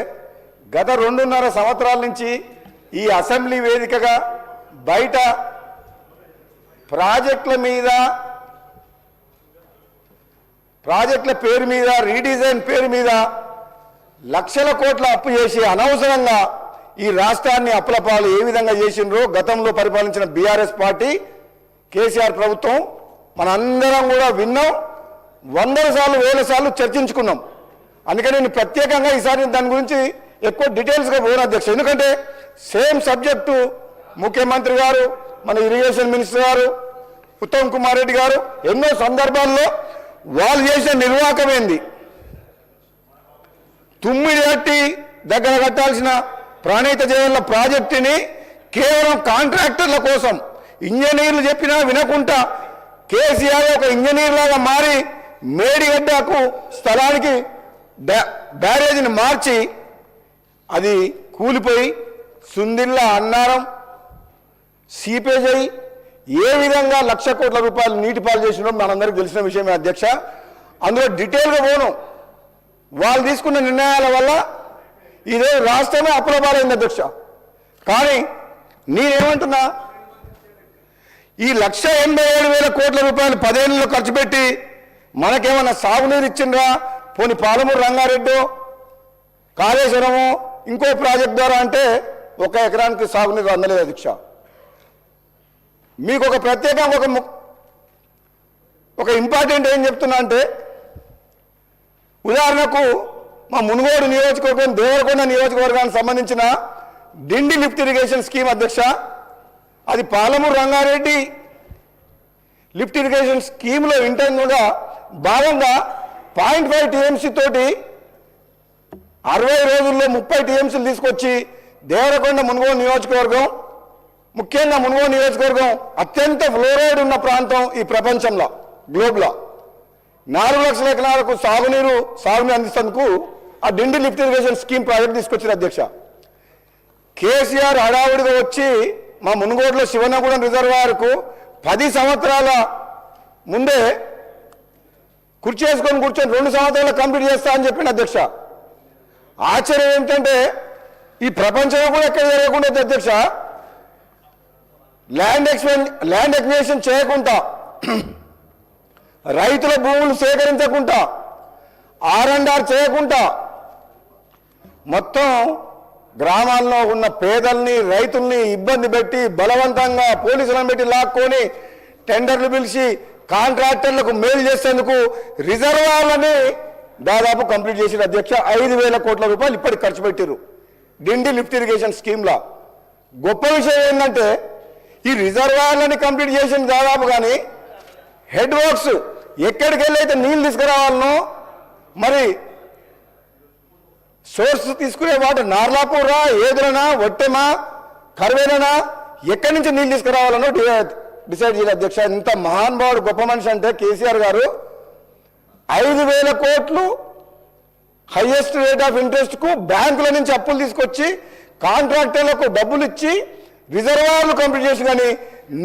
గత 2.5 సంవత్సరాల నుంచి ఈ అసెంబ్లీ వేదికగా బయట ప్రాజెక్టుల పేరు మీద రీడిజైన్ పేరు మీద లక్షల కోట్ల అప్పు చేసి అనవసరంగా ఈ రాష్ట్రాన్ని అప్పులపాలు ఏ విధంగా చేసిండ్రో గతంలో పరిపాలించిన బీఆర్ఎస్ పార్టీ కేసీఆర్ ప్రభుత్వం మనందరం కూడా విన్నాం. 100 సార్లు 1000 సార్లు చర్చించుకున్నాం. అందుకని నేను ప్రత్యేకంగా ఈసారి దాని గురించి ఎక్కువ డీటెయిల్స్గా పోను అధ్యక్ష. ఎందుకంటే సేమ్ సబ్జెక్టు ముఖ్యమంత్రి గారు, మన ఇరిగేషన్ మినిస్టర్ గారు, ఉత్తమ్ కుమార్ రెడ్డి గారు ఎన్నో సందర్భాల్లో వాళ్ళు చేసిన నిర్వాహకమైంది. తుమ్మిడి దగ్గర కట్టాల్సిన ప్రాణహిత జయల ప్రాజెక్టుని కేవలం కాంట్రాక్టర్ల కోసం ఇంజనీర్లు చెప్పినా వినకుండా కేసీఆర్ ఒక ఇంజనీర్ లాగా మారి మేడిగడ్డకు స్థలానికి బ్యారేజీని మార్చి అది కూలిపోయి సుందిల్లా అన్నారం సీపేజ్ అయి ఏ విధంగా 1,00,000 కోట్ల రూపాయలు నీటిపాలు చేసినో మనందరికీ తెలిసిన విషయమే అధ్యక్ష. అందులో డీటెయిల్గా పోను. వాళ్ళు తీసుకున్న నిర్ణయాల వల్ల ఇదే రాష్ట్రమే అప్పులపాలైంది అధ్యక్ష. కానీ నేనేమంటున్నా, ఈ 1,87,000 కోట్ల రూపాయలు 10 ఏళ్ళలో ఖర్చు పెట్టి మనకేమన్నా సాగునీరు ఇచ్చిండ్రా? పోని పాలమూరు రంగారెడ్డి కాళేశ్వరము ఇంకో ప్రాజెక్ట్ ద్వారా అంటే 1 ఎకరానికి సాగునీరు అందలేదు అధ్యక్ష. మీకు ఒక ప్రత్యేకంగా ఒక ఇంపార్టెంట్ ఏం చెప్తున్నా అంటే, ఉదాహరణకు మా మునుగోడు నియోజకవర్గం దేవరకొండ నియోజకవర్గానికి సంబంధించిన డిండి లిఫ్ట్ ఇరిగేషన్ స్కీమ్ అధ్యక్ష, అది పాలమూరు రంగారెడ్డి లిఫ్ట్ ఇరిగేషన్ స్కీమ్లో ఇంటర్నల్గా భాగంగా 0.5 టీఎంసీ తోటి 60 రోజుల్లో 30 టీఎంసీలు తీసుకొచ్చి దేవరకొండ మునుగోడు నియోజకవర్గం, ముఖ్యంగా మునుగోడు నియోజకవర్గం అత్యంత ఫ్లోరైడ్ ఉన్న ప్రాంతం ఈ ప్రపంచంలో గ్లోబ్లో 4 లక్షల ఎకరాలకు సాగునీరు అందిస్తేందుకు ఆ డిండి లిఫ్ట్ ఇరిగేషన్ స్కీమ్ ప్రాజెక్ట్ తీసుకొచ్చారు అధ్యక్ష. కేసీఆర్ హడావుడిగా వచ్చి మా మునుగోడులో శివనగూడెం రిజర్వాయర్కు 10 సంవత్సరాల ముందే కూర్చొని 2 సంవత్సరాలు కంప్లీట్ చేస్తా అని చెప్పింది అధ్యక్ష. ఆశ్చర్యం ఏంటంటే ఈ ప్రపంచంలో కూడా ఎక్కడ జరగకుండా అధ్యక్ష, ల్యాండ్ ఎక్విజిషన్ చేయకుండా, రైతుల భూములు సేకరించకుండా, R&R చేయకుండా మొత్తం గ్రామాల్లో ఉన్న పేదల్ని రైతుల్ని ఇబ్బంది పెట్టి బలవంతంగా పోలీసులను పెట్టి లాక్కొని టెండర్లు పిలిచి కాంట్రాక్టర్లకు మేలు చేసేందుకు రిజర్వాయర్లని దాదాపు కంప్లీట్ చేసిన అధ్యక్ష. 5,000 కోట్ల రూపాయలు ఇప్పటికి ఖర్చు పెట్టారు డిండి లిఫ్ట్ ఇరిగేషన్ స్కీమ్లో. గొప్ప విషయం ఏంటంటే ఈ రిజర్వాయర్లని కంప్లీట్ చేసిన దాదాపు కానీ హెడ్ వర్క్స్ ఎక్కడికి వెళ్ళి అయితే నీళ్ళు తీసుకురావాలనో మరి సోర్స్ తీసుకునే వాటర్ నార్లాపూరా, ఏదులనా, ఒట్టెమా, కర్వేలనా ఎక్కడి నుంచి నీళ్ళు తీసుకురావాలనో డిసైడ్ చేయాలి అధ్యక్ష. ఇంత మహానుభావుడు గొప్ప మనిషి అంటే కేసీఆర్ గారు 5,000 కోట్లు హైయెస్ట్ రేట్ ఆఫ్ ఇంట్రెస్ట్కు బ్యాంకుల నుంచి అప్పులు తీసుకొచ్చి కాంట్రాక్టర్లకు డబ్బులు ఇచ్చి రిజర్వాయర్లు కంప్లీట్ చేసి కానీ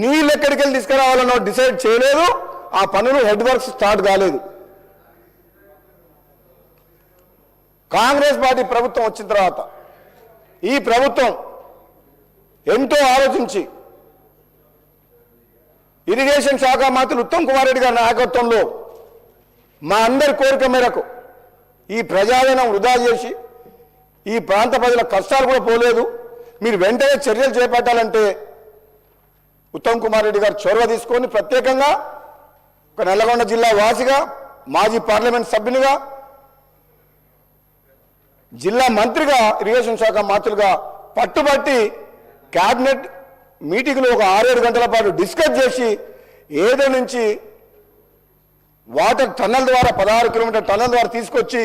నీళ్ళు ఎక్కడికి వెళ్ళి తీసుకురావాలనో డిసైడ్ చేయలేదు. ఆ పనులు హెడ్ వర్క్స్ స్టార్ట్ కాలేదు. కాంగ్రెస్ పార్టీ ప్రభుత్వం వచ్చిన తర్వాత ఈ ప్రభుత్వం ఎంతో ఆలోచించి ఇరిగేషన్ శాఖ మంత్రులు ఉత్తమ్ కుమార్ రెడ్డి గారి నాయకత్వంలో మా అందరి కోరిక మేరకు ఈ ప్రజాధనం వృధా చేసి ఈ ప్రాంత ప్రజల కష్టాలు కూడా పోలేదు. మీరు వెంటనే చర్యలు చేపట్టాలంటే ఉత్తమ్ కుమార్ రెడ్డి గారు చొరవ తీసుకొని ప్రత్యేకంగా ఒక నల్లగొండ జిల్లా వాసిగా, మాజీ పార్లమెంట్ సభ్యునిగా, జిల్లా మంత్రిగా, ఇరిగేషన్ శాఖ మంత్రులుగా పట్టుబట్టి క్యాబినెట్ మీటింగ్లో ఒక 6-7 గంటల పాటు డిస్కస్ చేసి ఏదో నుంచి వాటర్ టన్నల్ ద్వారా 16 కిలోమీటర్ టన్నల్ ద్వారా తీసుకొచ్చి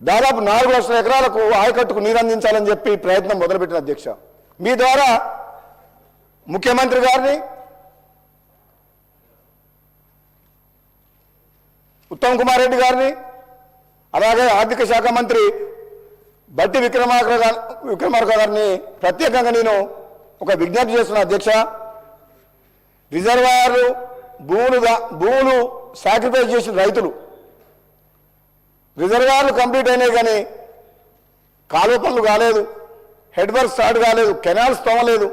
దాదాపు 4 లక్షల ఎకరాలకు ఆయకట్టుకు నీరు అందించాలని చెప్పి ప్రయత్నం మొదలుపెట్టిన అధ్యక్ష. మీ ద్వారా ముఖ్యమంత్రి గారిని, ఉత్తమ్ కుమార్ రెడ్డి గారిని, అలాగే ఆర్థిక శాఖ మంత్రి బట్టి విక్రమార్క గారిని ప్రత్యేకంగా నేను ఒక విజ్ఞప్తి చేస్తున్నా అధ్యక్ష. రిజర్వాయర్లు భూములు సాక్రిఫైస్ చేసిన రైతులు రిజర్వాయర్లు కంప్లీట్ అయినాయి కానీ కాలువ పనులు కాలేదు, హెడ్ వర్క్ స్టార్ట్ కాలేదు, కెనాల్స్ తోమలేదు.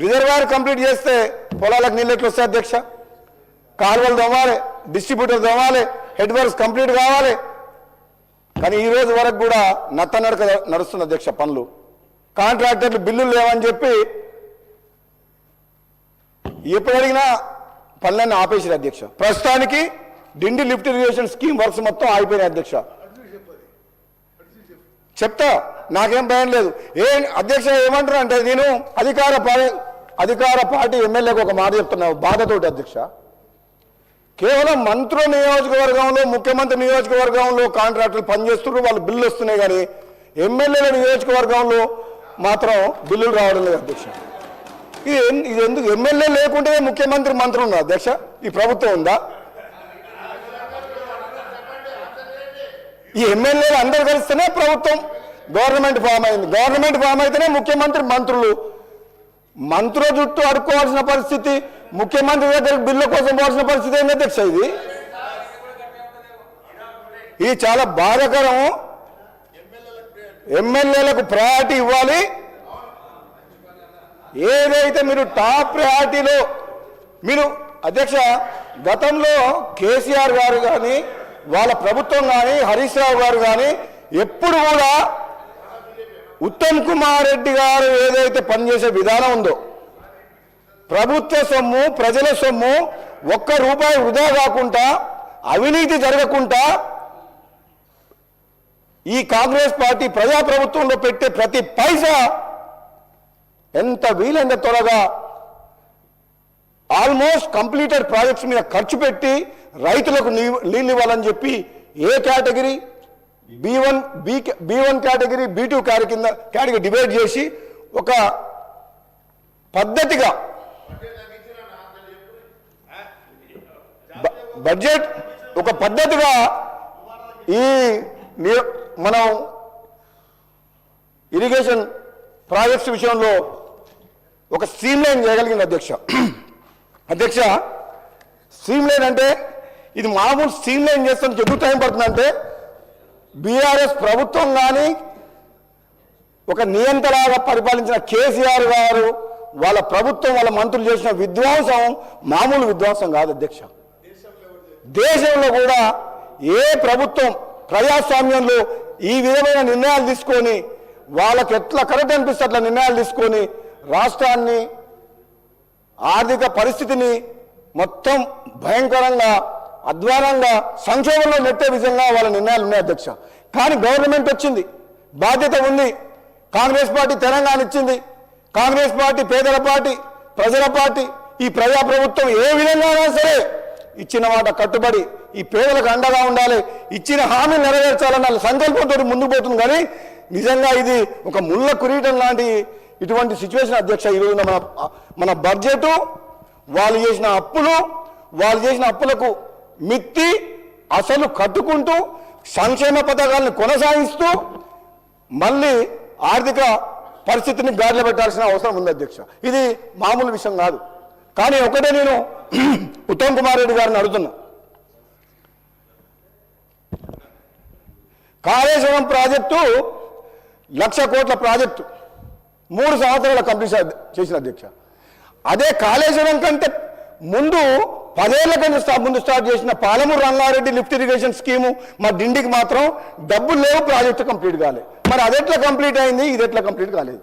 రిజర్వాయర్ కంప్లీట్ చేస్తే పొలాలకు నీళ్ళు ఎట్లా వస్తాయి అధ్యక్ష? కాలువలు తోమాలి, డిస్ట్రిబ్యూటర్ తోమాలి, హెడ్ వర్క్స్ కంప్లీట్ కావాలి. కానీ ఈ రోజు వరకు కూడా నత్తనడక నడుస్తున్న అధ్యక్ష పనులు. కాంట్రాక్టర్లు బిల్లులు లేవని చెప్పి ఎప్పుడు అడిగినా పనులన్నీ ఆపేసారు అధ్యక్ష. ప్రస్తుతానికి డిండి లిఫ్ట్ ఇరిగేషన్ స్కీమ్ వర్క్స్ మొత్తం ఆగిపోయినాయి అధ్యక్ష. చెప్తా, నాకేం భయం లేదు. అధ్యక్ష ఏమంటారు అంటే, నేను అధికార పార్టీ ఎమ్మెల్యేకి ఒక మాట చెప్తున్నావు బాధతోటి అధ్యక్ష. కేవలం మంత్రుల నియోజకవర్గంలో, ముఖ్యమంత్రి నియోజకవర్గంలో కాంట్రాక్టర్లు పనిచేస్తున్నారు, వాళ్ళు బిల్లు వస్తున్నాయి కానీ ఎమ్మెల్యేల నియోజకవర్గంలో మాత్రం బిల్లులు రావడం లేదు అధ్యక్ష. ఇది ఎందుకు? ఎమ్మెల్యే లేకుంటే ముఖ్యమంత్రి మంత్రులు ఉన్నారు అధ్యక్ష. ఈ ప్రభుత్వం ఉందా? ఈ ఎమ్మెల్యేలు అందరూ కలిస్తేనే ప్రభుత్వం గవర్నమెంట్ ఫామ్ అయింది. గవర్నమెంట్ ఫామ్ అయితేనే ముఖ్యమంత్రి మంత్రులు. మంత్రుల చుట్టూ అడుక్కోవాల్సిన పరిస్థితి, ముఖ్యమంత్రి దగ్గర బిల్లు కోసం పోవాల్సిన పరిస్థితి ఏంటి అధ్యక్ష? ఇది చాలా బాధాకరము. ఎమ్మెల్యేలకు ప్రయారిటీ ఇవ్వాలి. ఏదైతే మీరు టాప్ ప్రయారిటీలో మీరు అధ్యక్ష, గతంలో కేసీఆర్ గారు కానీ వాళ్ళ ప్రభుత్వం కానీ హరీష్ రావు గారు కానీ ఎప్పుడు కూడా ఉత్తమ్ కుమార్ రెడ్డి గారు ఏదైతే పనిచేసే విధానం ఉందో, ప్రభుత్వ సొమ్ము, ప్రజల సొమ్ము, ₹1 వృధా కాకుండా, అవినీతి జరగకుండా ఈ కాంగ్రెస్ పార్టీ ప్రజాప్రభుత్వంలో పెట్టే ప్రతి పైసా ఎంత వీలైనంత త్వరగా ఆల్మోస్ట్ కంప్లీటెడ్ ప్రాజెక్ట్స్ మీద ఖర్చు పెట్టి రైతులకు నీళ్ళు ఇవ్వాలని చెప్పి A category, B1 category, B2 category divide చేసి ఒక పద్ధతిగా బడ్జెట్ ఒక పద్ధతిగా ఈ మనం ఇరిగేషన్ ప్రాజెక్ట్స్ విషయంలో ఒక స్ట్రీమ్లైన్ చేయగలిగింది అధ్యక్ష. స్ట్రీమ్లైన్ అంటే ఇది మామూలు స్ట్రీమ్లైన్ చేస్తానికి ఎందుకు టైం పడుతుందంటే, బీఆర్ఎస్ ప్రభుత్వం కానీ ఒక నియంత్రణగా పరిపాలించిన కేసీఆర్ గారు, వాళ్ళ ప్రభుత్వం, వాళ్ళ మంత్రులు చేసిన విధ్వంసం మామూలు విధ్వంసం కాదు అధ్యక్ష. దేశంలో కూడా ఏ ప్రభుత్వం ప్రజాస్వామ్యంలో ఈ విధమైన నిర్ణయాలు తీసుకొని, వాళ్ళకి ఎట్లా కరెక్ట్ అనిపిస్తే అట్లా నిర్ణయాలు తీసుకొని రాష్ట్రాన్ని, ఆర్థిక పరిస్థితిని మొత్తం భయంకరంగా, అధ్వానంగా, సంక్షోభంలో నెట్టే విధంగా వాళ్ళ నిర్ణయాలు ఉన్నాయి అధ్యక్ష. కానీ గవర్నమెంట్ వచ్చింది, బాధ్యత ఉంది. కాంగ్రెస్ పార్టీ తెలంగాణ ఇచ్చింది, కాంగ్రెస్ పార్టీ పేదల పార్టీ, ప్రజల పార్టీ, ఈ ప్రజాప్రభుత్వం ఏ విధంగా సరే ఇచ్చిన మాట కట్టుబడి ఈ పేదలకు అండగా ఉండాలి, ఇచ్చిన హామీ నెరవేర్చాలన్న సంకల్పంతో ముందుకు పోతుంది. కానీ నిజంగా ఇది ఒక ముళ్ళ కురీటం లాంటి ఇటువంటి సిచ్యువేషన్ అధ్యక్ష. ఈరోజు మన బడ్జెట్ వాళ్ళు చేసిన అప్పులకు మిత్తి అసలు కట్టుకుంటూ సంక్షేమ పథకాలను కొనసాగిస్తూ మళ్ళీ ఆర్థిక పరిస్థితిని గాడిలో పెట్టాల్సిన అవసరం ఉంది అధ్యక్ష. ఇది మామూలు విషయం కాదు. కానీ ఒకటే నేను ఉత్తమ్ కుమార్ రెడ్డి గారిని అడుగుతున్నా, కాళేశ్వరం ప్రాజెక్టు 1,00,000 కోట్ల ప్రాజెక్టు 3 సంవత్సరాల కంప్లీట్ చేసిన అధ్యక్ష. అదే కాళేశ్వరం కంటే ముందు 10 ఏళ్ల కంటే ముందు స్టార్ట్ చేసిన Palamuru Rangareddy lift irrigation scheme మా డిండికి మాత్రం డబ్బులు లేవు, ప్రాజెక్టు కంప్లీట్ కాలేదు. మరి అది ఎట్లా కంప్లీట్ అయింది, ఇది ఎట్లా కంప్లీట్ కాలేదు?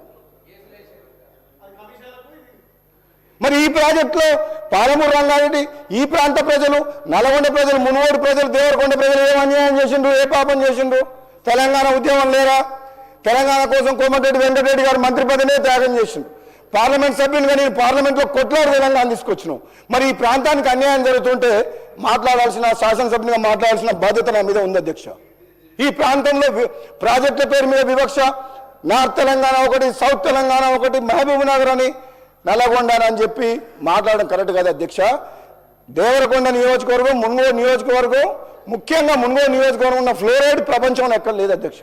మరి ఈ ప్రాజెక్టులో పాలమూరు రంగారెడ్డి, ఈ ప్రాంత ప్రజలు, నల్గొండ ప్రజలు, మునుగోడు ప్రజలు, దేవరకొండ ప్రజలు ఏం అన్యాయం చేసిండ్రు, ఏ పాపం చేసిండ్రు? తెలంగాణ ఉద్యమం లేరా? తెలంగాణ కోసం కోమటిరెడ్డి వెంకటరెడ్డి గారు మంత్రి పదవినే త్యాగం చేసిండు. పార్లమెంట్ సభ్యులుగా నేను పార్లమెంట్లో కొట్లాడు తెలంగాణ తీసుకొచ్చినాం. మరి ఈ ప్రాంతానికి అన్యాయం జరుగుతుంటే మాట్లాడాల్సిన, శాసనసభ్యునిగా మాట్లాడాల్సిన బాధ్యత నా మీద ఉంది అధ్యక్ష. ఈ ప్రాంతంలో ప్రాజెక్టుల పేరు మీద వివక్ష, నార్త్ తెలంగాణ ఒకటి, సౌత్ తెలంగాణ ఒకటి, మహబూబ్ నగర్ అని, నల్లగొండ అని చెప్పి మాట్లాడడం కరెక్ట్ కాదు అధ్యక్ష. దేవరకొండ నియోజకవర్గం, మునుగోడు నియోజకవర్గం, ముఖ్యంగా మునుగోడు నియోజకవర్గం ఉన్న ఫ్లోరైడ్ ప్రపంచంలో ఎక్కడ లేదు అధ్యక్ష.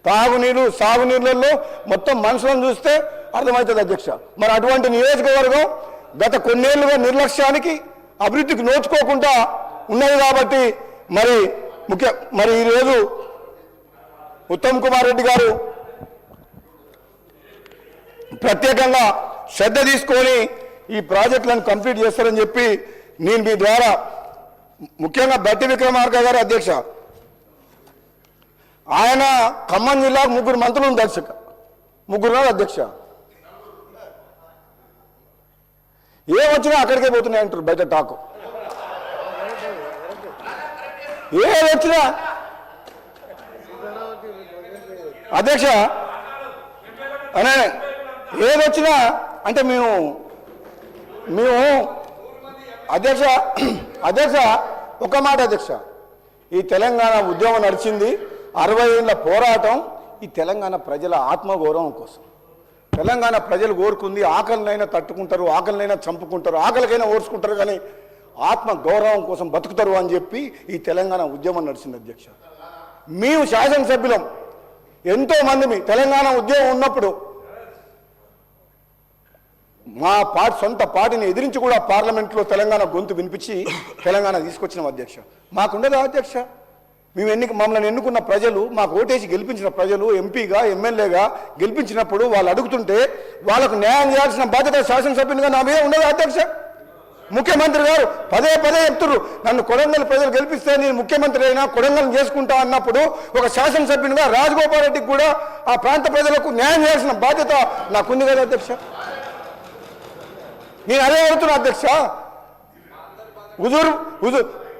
తాగునీరు, సాగునీళ్ళల్లో మొత్తం మనుషులను చూస్తే అర్థమవుతుంది అధ్యక్ష. మరి అటువంటి నియోజకవర్గం గత కొన్నేళ్లుగా నిర్లక్ష్యానికి, అభివృద్ధికి నోచుకోకుండా ఉన్నది. కాబట్టి మరి ఈరోజు ఉత్తమ్ కుమార్ రెడ్డి గారు ప్రత్యేకంగా శ్రద్ధ తీసుకొని ఈ ప్రాజెక్టులను కంప్లీట్ చేస్తారని చెప్పి నేను మీ ద్వారా ముఖ్యంగా బట్టి విక్రమార్క గారు అధ్యక్ష, ఆయన ఖమ్మం జిల్లాకు 3 మంత్రులు ఉంది అధ్యక్ష, 3 అధ్యక్ష. ఏమొచ్చినా అక్కడికే పోతున్నాయి అంటారు బయట టాకు. ఏదొచ్చినా అధ్యక్ష అనే ఏదొచ్చినా అంటే మేము అధ్యక్ష ఒక మాట అధ్యక్ష, ఈ తెలంగాణ ఉద్యమం నడిచింది 60 ఏళ్ల పోరాటం ఈ తెలంగాణ ప్రజల ఆత్మగౌరవం కోసం. తెలంగాణ ప్రజలు కోరుకుంది ఆకలినైనా తట్టుకుంటారు, ఆకలినైనా చంపుకుంటారు, ఆకలికైనా ఓర్చుకుంటారు, కానీ ఆత్మ గౌరవం కోసం బతుకుతారు అని చెప్పి ఈ తెలంగాణ ఉద్యమం నడిచింది అధ్యక్ష. మేము శాసనసభ్యులం ఎంతోమంది తెలంగాణ ఉద్యమం ఉన్నప్పుడు మా సొంత పార్టీని ఎదిరించి కూడా పార్లమెంట్లో తెలంగాణ గొంతు వినిపించి తెలంగాణ తీసుకొచ్చినాం అధ్యక్ష. మాకుండదా అధ్యక్ష? మమ్మల్ని ఎన్నుకున్న ప్రజలు, మాకు ఓటేసి గెలిపించిన ప్రజలు, ఎంపీగా ఎమ్మెల్యేగా గెలిపించినప్పుడు వాళ్ళు అడుగుతుంటే వాళ్ళకు న్యాయం చేయాల్సిన బాధ్యత శాసనసభ్యునిగా నా మీద ఉండదు అధ్యక్ష. ముఖ్యమంత్రి గారు పదే చెప్తున్నారు, నన్ను కొడంగల్ ప్రజలు గెలిపిస్తే నేను ముఖ్యమంత్రి అయినా కొడంగల్ చేసుకుంటా అన్నప్పుడు ఒక శాసనసభ్యునిగా రాజగోపాల్ రెడ్డికి కూడా ఆ ప్రాంత ప్రజలకు న్యాయం చేయాల్సిన బాధ్యత నాకుంది కదా అధ్యక్ష. నేను అదే అడుగుతున్నా అధ్యక్ష.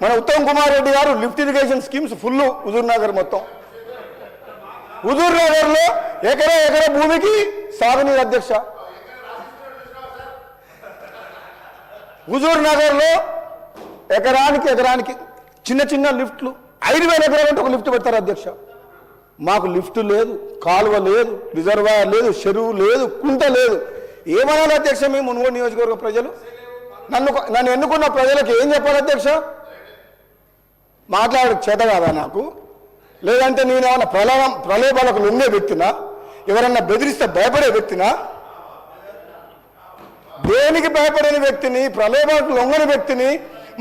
మన ఉత్తమ్ కుమార్ రెడ్డి గారు lift irrigation schemes full Huzur Nagar మొత్తం, హుజూర్ నగర్లో ఎకరా భూమికి సాగునీరు అధ్యక్ష. హుజూర్ నగర్లో ఎకరానికి చిన్న లిఫ్ట్లు 5,000 ఎకరాలు అంటే ఒక లిఫ్ట్ పెడతారు అధ్యక్ష. మాకు లిఫ్ట్ లేదు, కాలువ లేదు, రిజర్వాయర్ లేదు, చెరువు లేదు, కుంట లేదు. ఏమనాలి అధ్యక్ష? మేము మునుగోడు నియోజకవర్గ ప్రజలు నన్ను ఎన్నుకున్న ప్రజలకు ఏం చెప్పాలి అధ్యక్ష? మాట్లాడే చేత కాదా నాకు? లేదంటే నేను ఏమన్నా ప్రలోభాలకు లొంగే వ్యక్తినా? ఎవరన్నా బెదిరిస్తే భయపడే వ్యక్తినా? దేనికి భయపడని వ్యక్తిని, ప్రలోభాలకు లొంగని వ్యక్తిని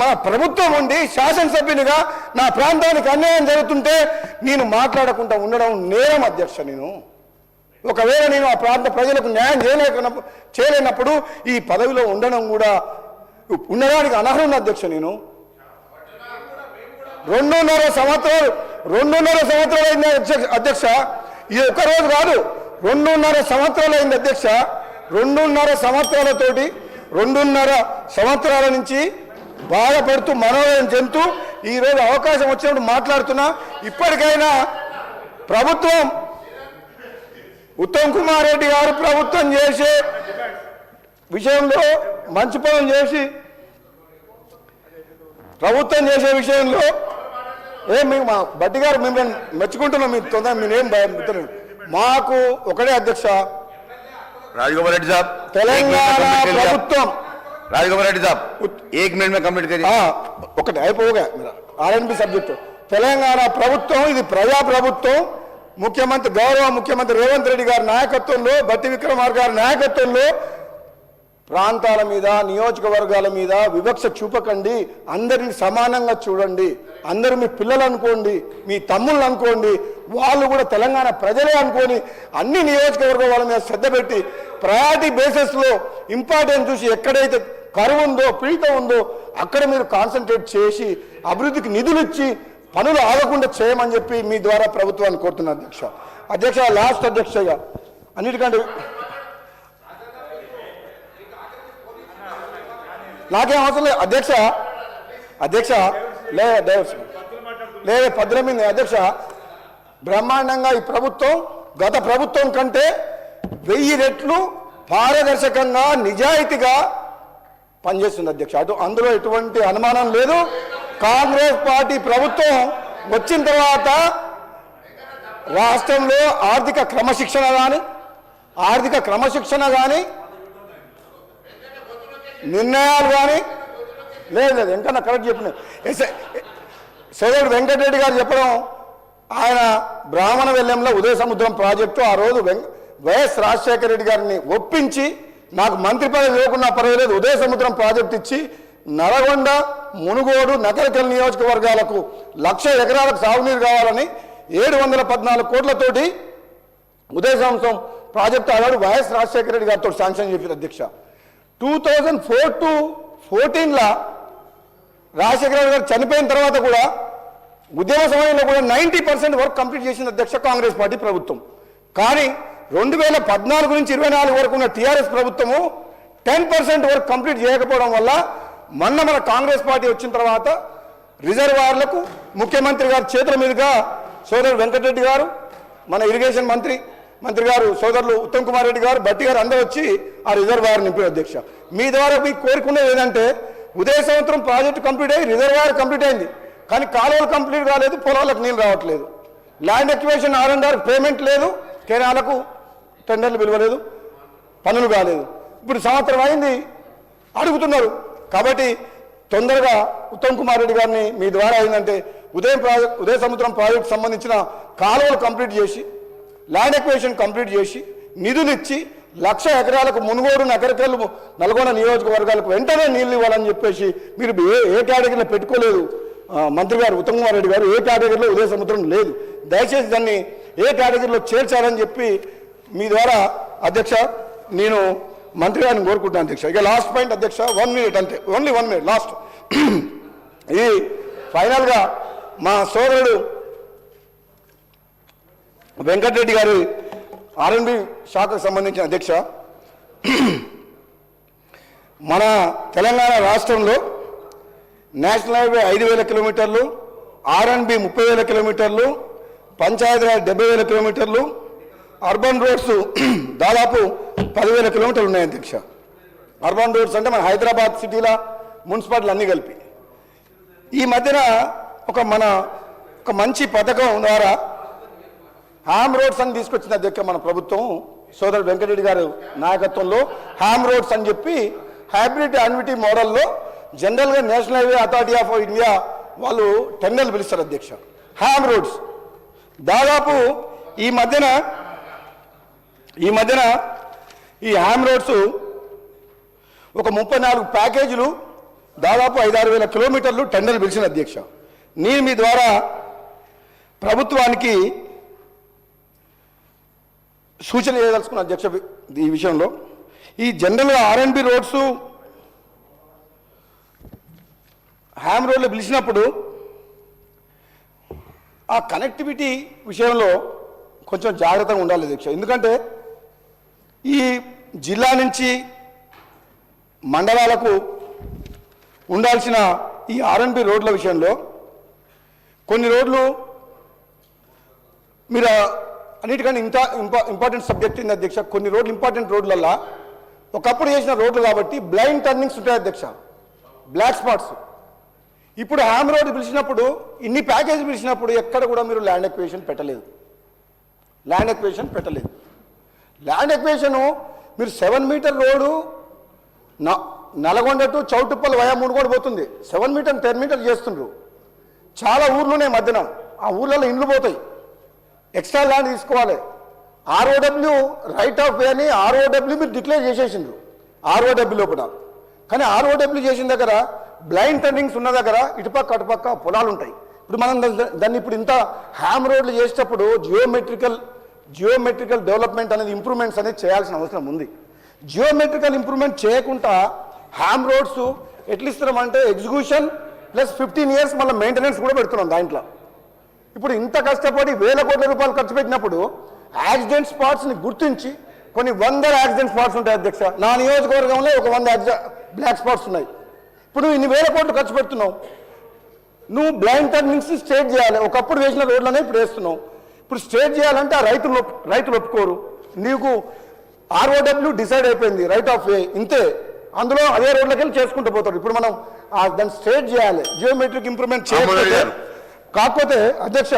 మన ప్రభుత్వం ఉండి శాసనసభ్యునిగా నా ప్రాంతానికి అన్యాయం జరుగుతుంటే నేను మాట్లాడకుండా ఉండడం నేరం అధ్యక్ష. ఒకవేళ నేను ఆ ప్రాంత ప్రజలకు న్యాయం చేయలేనప్పుడు ఈ పదవిలో ఉండడానికి అనర్హుని అధ్యక్ష. నేను 2.5 సంవత్సరాలు అయింది అధ్యక్ష. ఇది ఒక్కరోజు కాదు, 2.5 సంవత్సరాలు అయింది అధ్యక్ష. 2.5 సంవత్సరాలతోటి 2.5 సంవత్సరాల నుంచి బాధపడుతూ మనోవేదన చెందుతూ ఈరోజు అవకాశం వచ్చినప్పుడు మాట్లాడుతున్నా. ఇప్పటికైనా ప్రభుత్వం ఉత్తమ్ కుమార్ రెడ్డి గారు ప్రభుత్వం చేసే విషయంలో మంచి పనులు చేసి ప్రభుత్వం చేసే విషయంలో మేము బట్టి గారు మిమ్మల్ని మెచ్చుకుంటున్నాం. మీరు తొందర మీరేం మాకు ఒకటే అధ్యక్ష, राजगोपाल रेड्डी साहब తెలంగాణ ప్రభుత్వం राजगोपाल रेड्डी साहब 1 मिनट में कंप्लीट करिए. ఒకటి అయిపోగా ఆర్ఎన్బి సబ్జెక్టు. తెలంగాణ ప్రభుత్వం ఇది ప్రజా ప్రభుత్వం. ముఖ్యమంత్రి గౌరవ ముఖ్యమంత్రి రేవంత్ రెడ్డి గారి నాయకత్వంలో, బట్టి విక్రమార్క గారి నాయకత్వంలో ప్రాంతాల మీద, నియోజకవర్గాల మీద వివక్ష చూపకండి. అందరిని సమానంగా చూడండి. అందరూ మీ పిల్లలు అనుకోండి, మీ తమ్ముళ్ళు అనుకోండి, వాళ్ళు కూడా తెలంగాణ ప్రజలే అనుకోని అన్ని నియోజకవర్గాల మీద శ్రద్ధ పెట్టి ప్రయారిటీ బేసిస్లో ఇంపార్టెన్స్ చూసి ఎక్కడైతే కరువు ఉందో, పీడితం ఉందో అక్కడ మీరు కాన్సన్ట్రేట్ చేసి అభివృద్ధికి నిధులు ఇచ్చి పనులు ఆగకుండా చేయమని చెప్పి మీ ద్వారా ప్రభుత్వాన్ని కోరుతున్నా అధ్యక్ష. లాస్ట్ అధ్యక్షగా అన్నిటికంటే నాకేం అవసరం లేదు అధ్యక్ష లేదు పద్దుల మీద అధ్యక్ష. బ్రహ్మాండంగా ఈ ప్రభుత్వం గత ప్రభుత్వం కంటే 1000 రెట్లు పారదర్శకంగా నిజాయితీగా పనిచేస్తుంది అధ్యక్ష. అందులో ఎటువంటి అనుమానం లేదు. కాంగ్రెస్ పార్టీ ప్రభుత్వం వచ్చిన తర్వాత రాష్ట్రంలో ఆర్థిక క్రమశిక్షణ కానీ నిర్ణయాలు కానీ లేదు ఎంకన్నా కరెక్ట్ చెప్పిన సోదరుడు వెంకటరెడ్డి గారు చెప్పడం, ఆయన బ్రాహ్మణ వెల్లెంలో ఉదయ సముద్రం ప్రాజెక్టు ఆ రోజు వైఎస్ రాజశేఖర రెడ్డి గారిని ఒప్పించి నాకు మంత్రి పదవి లేకున్నా పర్వాలేదు ఉదయ సముద్రం ప్రాజెక్టు ఇచ్చి నల్గొండ, మునుగోడు, నకరికల్ నియోజకవర్గాలకు 1,00,000 ఎకరాలకు సాగునీరు కావాలని 714 కోట్లతోటి ఉదయ సముద్రం ప్రాజెక్టు ఆనాడు వైఎస్ రాజశేఖర రెడ్డి గారితో శాంక్షన్ చేశారు అధ్యక్ష. 2004 to 2014 రాజశేఖర రెడ్డి గారు చనిపోయిన తర్వాత కూడా ఉద్యమ సమయంలో కూడా 90% వర్క్ కంప్లీట్ చేసింది అధ్యక్ష కాంగ్రెస్ పార్టీ ప్రభుత్వం. కానీ 2014 నుంచి 24 వరకు ఉన్న టీఆర్ఎస్ ప్రభుత్వము 10% వర్క్ కంప్లీట్ చేయకపోవడం వల్ల మన కాంగ్రెస్ పార్టీ వచ్చిన తర్వాత రిజర్వాయర్లకు ముఖ్యమంత్రి గారి చేతుల మీదుగా సోదరుడు వెంకటరెడ్డి గారు, మన ఇరిగేషన్ మంత్రి గారు సోదరులు ఉత్తమ్ కుమార్ రెడ్డి గారు, బట్టి గారు అందరూ వచ్చి ఆ రిజర్వాయర్ నింపారు అధ్యక్ష. మీ ద్వారా మీకు కోరుకునేది ఏంటంటే ఉదయ సంవత్సరం ప్రాజెక్టు కంప్లీట్ అయ్యి రిజర్వాయర్ కంప్లీట్ అయింది, కానీ కాలువలు కంప్లీట్ కాలేదు, పొలాలకు నీళ్ళు రావట్లేదు, ల్యాండ్ ఎక్విజిషన్ R&R పేమెంట్ లేదు, కెనాలకు టెండర్లు పిలవలేదు, పనులు కాలేదు. ఇప్పుడు సంవత్సరం అయింది అడుగుతున్నారు. కాబట్టి తొందరగా ఉత్తమ్ కుమార్ రెడ్డి గారిని మీ ద్వారా ఏంటంటే ఉదయ సముద్రం ప్రాజెక్టు సంబంధించిన కాలువలు కంప్లీట్ చేసి, ల్యాండ్ ఎక్విజిషన్ కంప్లీట్ చేసి, నిధులు ఇచ్చి 1,00,000 ఎకరాలకు మునుగోడు, నకరికల్, నల్గొండ నియోజకవర్గాలకు వెంటనే నీళ్ళు ఇవ్వాలని చెప్పేసి మీరు ఏ కేటగిరీలో పెట్టుకోలేదు. మంత్రి గారు ఉత్తమ్ కుమార్ రెడ్డి గారు ఏ కేటగిరీలో ఉదయ సముద్రం లేదు, దయచేసి దాన్ని ఏ కేటగిరీలో చేర్చాలని చెప్పి మీ ద్వారా అధ్యక్ష నేను మంత్రి గారిని కోరుకుంటాను అధ్యక్ష. ఇక లాస్ట్ పాయింట్ అధ్యక్ష, 1 minute అంతే, ఓన్లీ 1 minute లాస్ట్. ఇది ఫైనల్గా మా సోదరుడు వెంకటరెడ్డి గారి R&B శాఖకు సంబంధించిన అధ్యక్ష, మన తెలంగాణ రాష్ట్రంలో నేషనల్ హైవే 5,000 కిలోమీటర్లు, R&B 30,000 కిలోమీటర్లు, పంచాయతీరాజ్ 70,000 కిలోమీటర్లు, అర్బన్ రోడ్స్ దాదాపు 10,000 కిలోమీటర్లు ఉన్నాయి అధ్యక్ష. అర్బన్ రోడ్స్ అంటే మన హైదరాబాద్ సిటీలో మున్సిపాలిటీలు అన్నీ కలిపి ఈ మధ్యన ఒక మంచి పథకం ద్వారా హ్యామ్ రోడ్స్ అని తీసుకొచ్చిన అధ్యక్ష మన ప్రభుత్వం సోదరుడు వెంకటరెడ్డి గారు నాయకత్వంలో హ్యామ్ రోడ్స్ అని చెప్పి హైబ్రిడ్ అన్విటీ మోడల్లో జనరల్గా national highway authority of India వాళ్ళు టెండర్లు పిలుస్తారు అధ్యక్ష. హ్యామ్ రోడ్స్ దాదాపు ఈ మధ్యన ఈ హ్యామ్ రోడ్స్ ఒక 34 ప్యాకేజీలు దాదాపు 5-6 వేల కిలోమీటర్లు టెండర్లు పిలిచిన అధ్యక్ష. నేను మీ ద్వారా ప్రభుత్వానికి సూచన చేయదలుచుకున్న అధ్యక్ష ఈ విషయంలో. ఈ జనరల్గా R&B రోడ్స్ హ్యామ్ రోడ్లు పిలిచినప్పుడు ఆ కనెక్టివిటీ విషయంలో కొంచెం జాగ్రత్తగా ఉండాలి అధ్యక్ష. ఎందుకంటే ఈ జిల్లా నుంచి మండలాలకు ఉండాల్సిన ఈ R&B రోడ్ల విషయంలో కొన్ని రోడ్లు మీరు అన్నిటికన్నా ఇంపార్టెంట్ సబ్జెక్ట్ ఉంది అధ్యక్ష. కొన్ని రోడ్లు ఇంపార్టెంట్ రోడ్లల్లో ఒకప్పుడు చేసిన రోడ్లు కాబట్టి బ్లైండ్ టర్నింగ్స్ ఉంటాయి అధ్యక్ష, బ్లాక్ స్పాట్స్. ఇప్పుడు హ్యామ్ రోడ్ పిలిచినప్పుడు ఇన్ని ప్యాకేజీ పిలిచినప్పుడు ఎక్కడ కూడా మీరు ల్యాండ్ ఎక్వేషన్ పెట్టలేదు. ల్యాండ్ ఎక్వేషను మీరు 7 metre road Nalgonda to Choutuppal via Munugodu పోతుంది. 7 మీటర్ 10 మీటర్ చేస్తుండ్రు. చాలా ఊర్లునే మధ్యన, ఆ ఊర్లలో ఇండ్లు పోతాయి. ఎక్స్ట్రా ల్యాండ్ తీసుకోవాలి. ఆర్ఓడబ్ల్యూ రైట్ ఆఫ్ వే అని ఆర్ఓడబ్ల్యూ మీరు డిక్లేర్ చేసేసిండ్రు ఆర్ఓడబ్ల్యూ లోపల. కానీ ఆర్ఓడబ్ల్యూ చేసిన దగ్గర బ్లైండ్ టర్నింగ్స్ ఉన్న దగ్గర ఇటుపక్క అటుపక్క పొలాలు ఉంటాయి. ఇప్పుడు మనం దాన్ని ఇప్పుడు ఇంత హ్యామ్ రోడ్లు చేసేటప్పుడు జియోమెట్రికల్ డెవలప్మెంట్ అనేది ఇంప్రూవ్మెంట్స్ అనేది చేయాల్సిన అవసరం ఉంది. జియోమెట్రికల్ ఇంప్రూవ్మెంట్ చేయకుండా హ్యామ్ రోడ్స్ ఎట్లా ఇస్తున్నామంటే ఎగ్జిక్యూషన్ ప్లస్ 15 years మళ్ళీ మెయింటెనెన్స్ కూడా పెడుతున్నాం దాంట్లో. ఇప్పుడు ఇంత కష్టపడి వేల కోట్ల రూపాయలు ఖర్చు పెట్టినప్పుడు యాక్సిడెంట్ స్పాట్స్ని గుర్తించి కొన్ని 100 యాక్సిడెంట్ స్పాట్స్ ఉంటాయి అధ్యక్ష. నా నియోజకవర్గంలో ఒక 100 బ్లాక్ స్పాట్స్ ఉన్నాయి. ఇప్పుడు ఇన్ని వేల కోట్లు ఖర్చు పెడుతున్నావు, నువ్వు బ్లైండ్ టర్నింగ్స్ స్ట్రేట్ చేయాలి. ఒకప్పుడు వేసిన రోడ్లనే ఇప్పుడు వేస్తున్నావు. ఇప్పుడు స్ట్రేట్ చేయాలంటే ఆ రైతులు ఒప్పుకోరు. నీకు ఆర్ఓడబ్ల్యూ డిసైడ్ అయిపోయింది రైట్ ఆఫ్ వే ఇంతే, అందులో అదే రోడ్లకి వెళ్ళి చేసుకుంటూ పోతారు. ఇప్పుడు మనం దాన్ని స్ట్రేట్ చేయాలి, జియోమెట్రిక్ ఇంప్రూవ్మెంట్ చేయాలి. కాకపోతే అధ్యక్ష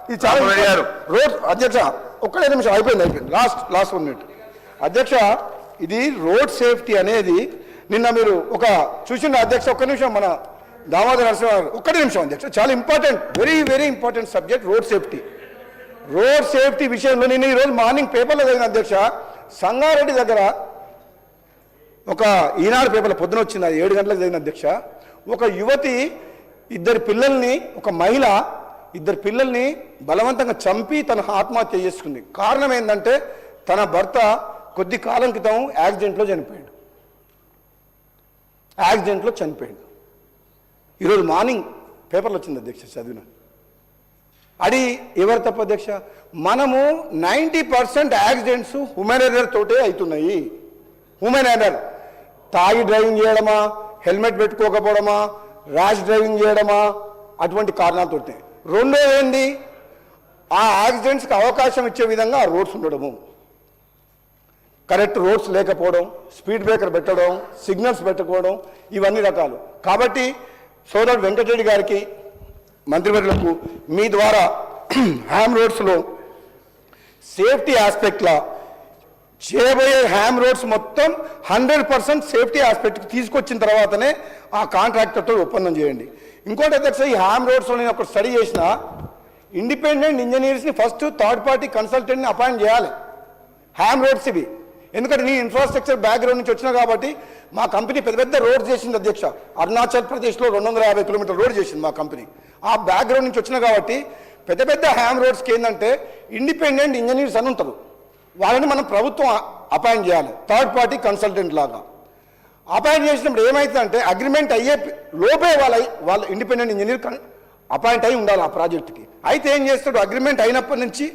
ఇది చాలా రోడ్ అధ్యక్ష ఒక్కడే నిమిషం అయిపోయింది లాస్ట్ 1 minute అధ్యక్ష. ఇది రోడ్ సేఫ్టీ అనేది నిన్న మీరు ఒక చూసిండ్రు అధ్యక్ష. ఒక్క నిమిషం, మన దామోదర నరసింహ గారు ఒక్కటే నిమిషం అధ్యక్ష. చాలా important, very important subject road safety విషయంలో నేను ఈరోజు మార్నింగ్ పేపర్లో చదివిన అధ్యక్ష. సంగారెడ్డి దగ్గర ఒక ఈనాడు పేపర్లో పొద్దున వచ్చింది, అది 7 గంటలకు చదివిన అధ్యక్ష. ఒక యువతి ఒక మహిళ 2 పిల్లల్ని బలవంతంగా చంపి తన ఆత్మహత్య చేసుకుంది. కారణం ఏంటంటే తన భర్త కొద్ది కాలం క్రితం యాక్సిడెంట్లో చనిపోయాడు. ఈరోజు మార్నింగ్ పేపర్లో వచ్చింది అధ్యక్ష, చదివిన. అది ఎవరు తప్ప అధ్యక్ష? మనము 90% యాక్సిడెంట్స్ హ్యూమన్ ఎర్రర్ తోటే అవుతున్నాయి. హ్యూమన్ ఎర్రర్, తాగి డ్రైవింగ్ చేయడమా, హెల్మెట్ పెట్టుకోకపోవడమా, ర్యాష్ డ్రైవింగ్ చేయడమా, అటువంటి కారణాలతో. రెండోది ఏంది, ఆ యాక్సిడెంట్స్కి అవకాశం ఇచ్చే విధంగా ఆ రోడ్స్ ఉండడము, కరెక్ట్ రోడ్స్ లేకపోవడం, స్పీడ్ బ్రేకర్ పెట్టడం, సిగ్నల్స్ పెట్టుకోవడం, ఇవన్నీ రకాలు. కాబట్టి సోదరుడు వెంకటరెడ్డి గారికి, మంత్రివర్యులకు మీ ద్వారా హ్యామ్ రోడ్స్లో సేఫ్టీ ఆస్పెక్ట్లా చేయబోయే హ్యామ్ రోడ్స్ మొత్తం 100% సేఫ్టీ ఆస్పెక్ట్కి తీసుకొచ్చిన తర్వాతనే ఆ కాంట్రాక్టర్తో ఒప్పందం చేయండి. ఇంకోటి అధ్యక్ష, ఈ హ్యామ్ రోడ్స్లో నేను ఒక స్టడీ చేసిన, ఇండిపెండెంట్ ఇంజనీర్స్ని ఫస్ట్ థర్డ్ పార్టీ కన్సల్టెంట్ని అపాయింట్ చేయాలి హ్యామ్ రోడ్స్ ఇవి. ఎందుకంటే నేను ఇన్ఫ్రాస్ట్రక్చర్ బ్యాక్గ్రౌండ్ నుంచి వచ్చినా కాబట్టి మా కంపెనీ పెద్ద రోడ్స్ చేసింది అధ్యక్ష. అరుణాచల్ ప్రదేశ్లో 250 కిలోమీటర్ రోడ్ చేసింది మా కంపెనీ. ఆ బ్యాక్గ్రౌండ్ నుంచి వచ్చినా కాబట్టి పెద్ద హ్యామ్ రోడ్స్కి ఏంటంటే ఇండిపెండెంట్ ఇంజనీర్స్ అని ఉంటారు. వాళ్ళని మనం ప్రభుత్వం అపాయింట్ చేయాలి థర్డ్ పార్టీ కన్సల్టెంట్ లాగా. అపాయింట్ చేసినప్పుడు ఏమవుతుందంటే అగ్రిమెంట్ అయ్యే లోపే వాళ్ళ ఇండిపెండెంట్ ఇంజనీర్ అపాయింట్ అయి ఉండాలి ఆ ప్రాజెక్ట్కి. అయితే ఏం చేస్తాడు, అగ్రిమెంట్ అయినప్పటి నుంచి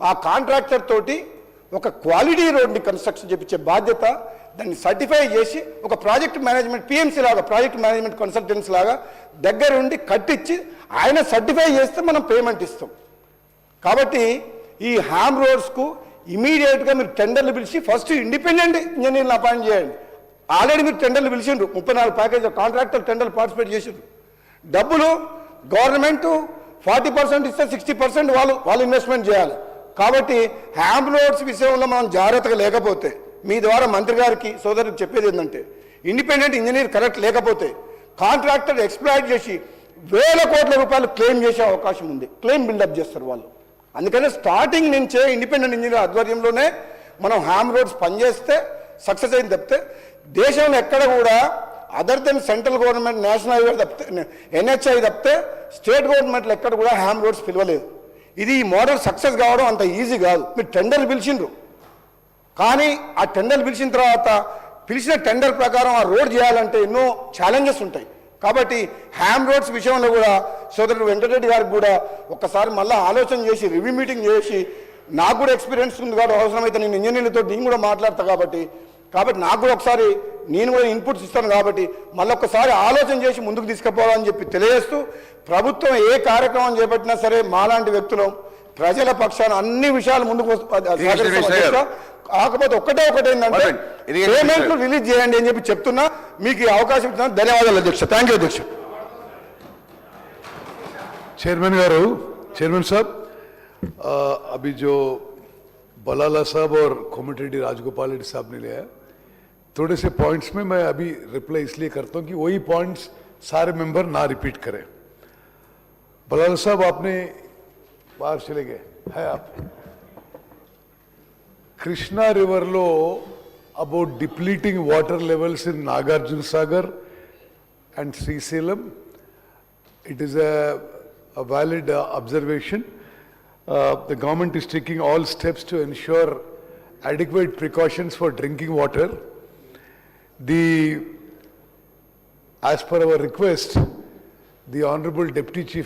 ఆ కాంట్రాక్టర్ తోటి ఒక క్వాలిటీ రోడ్ని కన్స్ట్రక్షన్ చేయించే బాధ్యత, దాన్ని సర్టిఫై చేసి ఒక ప్రాజెక్ట్ మేనేజ్మెంట్ పిఎంసీ లాగా, ప్రాజెక్ట్ మేనేజ్మెంట్ కన్సల్టెన్సీ లాగా దగ్గరుండి కట్టించి ఆయన సర్టిఫై చేస్తే మనం పేమెంట్ ఇస్తాం. కాబట్టి ఈ హ్యామ్ రోడ్స్కు ఇమీడియట్గా మీరు టెండర్లు పిలిచి ఫస్ట్ ఇండిపెండెంట్ ఇంజనీర్లు అపాయింట్ చేయండి. ఆల్రెడీ మీరు టెండర్లు పిలిచిండ్రు, 34 ప్యాకేజ్ కాంట్రాక్టర్ టెండర్లు పార్టిసిపేట్ చేసిండ్రు. డబ్బులు గవర్నమెంట్ 40% ఇస్తే 60% వాళ్ళు ఇన్వెస్ట్మెంట్ చేయాలి. కాబట్టి హ్యామ్ రోడ్స్ విషయంలో మనం జాగ్రత్తగా లేకపోతే, మీ ద్వారా మంత్రి గారికి సోదరులకు చెప్పేది ఏంటంటే, ఇండిపెండెంట్ ఇంజనీర్ కరెక్ట్ లేకపోతే కాంట్రాక్టర్ ఎక్స్ప్లాయిట్ చేసి వేల కోట్ల రూపాయలు క్లెయిమ్ చేసే అవకాశం ఉంది, క్లెయిమ్ బిల్డప్ చేస్తారు వాళ్ళు. అందుకని స్టార్టింగ్ నుంచే ఇండిపెండెంట్ ఇంజనీర్ ఆధ్వర్యంలోనే మనం హ్యామ్ రోడ్స్ పనిచేస్తే సక్సెస్ అయింది తప్పితే దేశంలో ఎక్కడ కూడా other than central government national highway తప్పితే NHI తప్పితే స్టేట్ గవర్నమెంట్లు ఎక్కడ కూడా హ్యామ్ రోడ్స్ పిలవలేదు. ఇది ఈ మోడల్ సక్సెస్ కావడం అంత ఈజీ కాదు. మీరు టెండర్లు పిలిచిండ్రు, కానీ ఆ టెండర్లు పిలిచిన తర్వాత పిలిచిన టెండర్ ప్రకారం ఆ రోడ్ చేయాలంటే ఎన్నో ఛాలెంజెస్ ఉంటాయి. కాబట్టి హ్యామ్ రోడ్స్ విషయంలో కూడా సోదరుడు వెంకటరెడ్డి గారికి కూడా ఒక్కసారి మళ్ళీ ఆలోచన చేసి రివ్యూ మీటింగ్ చేసి, నాకు కూడా ఎక్స్పీరియన్స్ ఉంది కాబట్టి అవసరమైతే నేను ఇంజనీర్లతో నేను కూడా మాట్లాడతా కాబట్టి నాకు కూడా ఒకసారి నేను కూడా ఇన్పుట్స్ ఇస్తాను కాబట్టి మళ్ళీ ఒక్కసారి ఆలోచన చేసి ముందుకు తీసుకుపోవాలని చెప్పి తెలియజేస్తూ, ప్రభుత్వం ఏ కార్యక్రమం చేపట్టినా సరే మాలాంటి వ్యక్తులు ప్రజల పక్షాన అన్ని విషయాలు ముందుకు ఇరిగేషన్ మినిస్టర్ గారు. కాకపోతే ఒకటే ఏంటంటే One minute. ఇరిగేషన్ పేమెంట్లు మినిస్టర్. రిలీజ్ చేయండి అని చెప్పి చెప్తున్నా. మీకు ఈ అవకాశం ఇస్తున్నా. ధన్యవాదాలు అధ్యక్ష. థ్యాంక్ యూ అధ్యక్ష. चेयरमैन साहब अभी जो बलाला साहब और कोमटिरेड्डी राजगोपाल रेड्डी साहब ने लिया है, थोड़े से पॉइंट्स में मैं अभी रिप्लाई इसलिए करता हूं कि वही पॉइंट्स सारे मेंबर ना रिपीट करें. बलाला साहब आपने बाहर चले गए है आप Krishna river low about depleting water levels in Nagarjuna Sagar and Srisalam. It is a valid observation. The government is taking all steps to ensure adequate precautions for drinking water. As per our request, the Honorable Deputy Chief Minister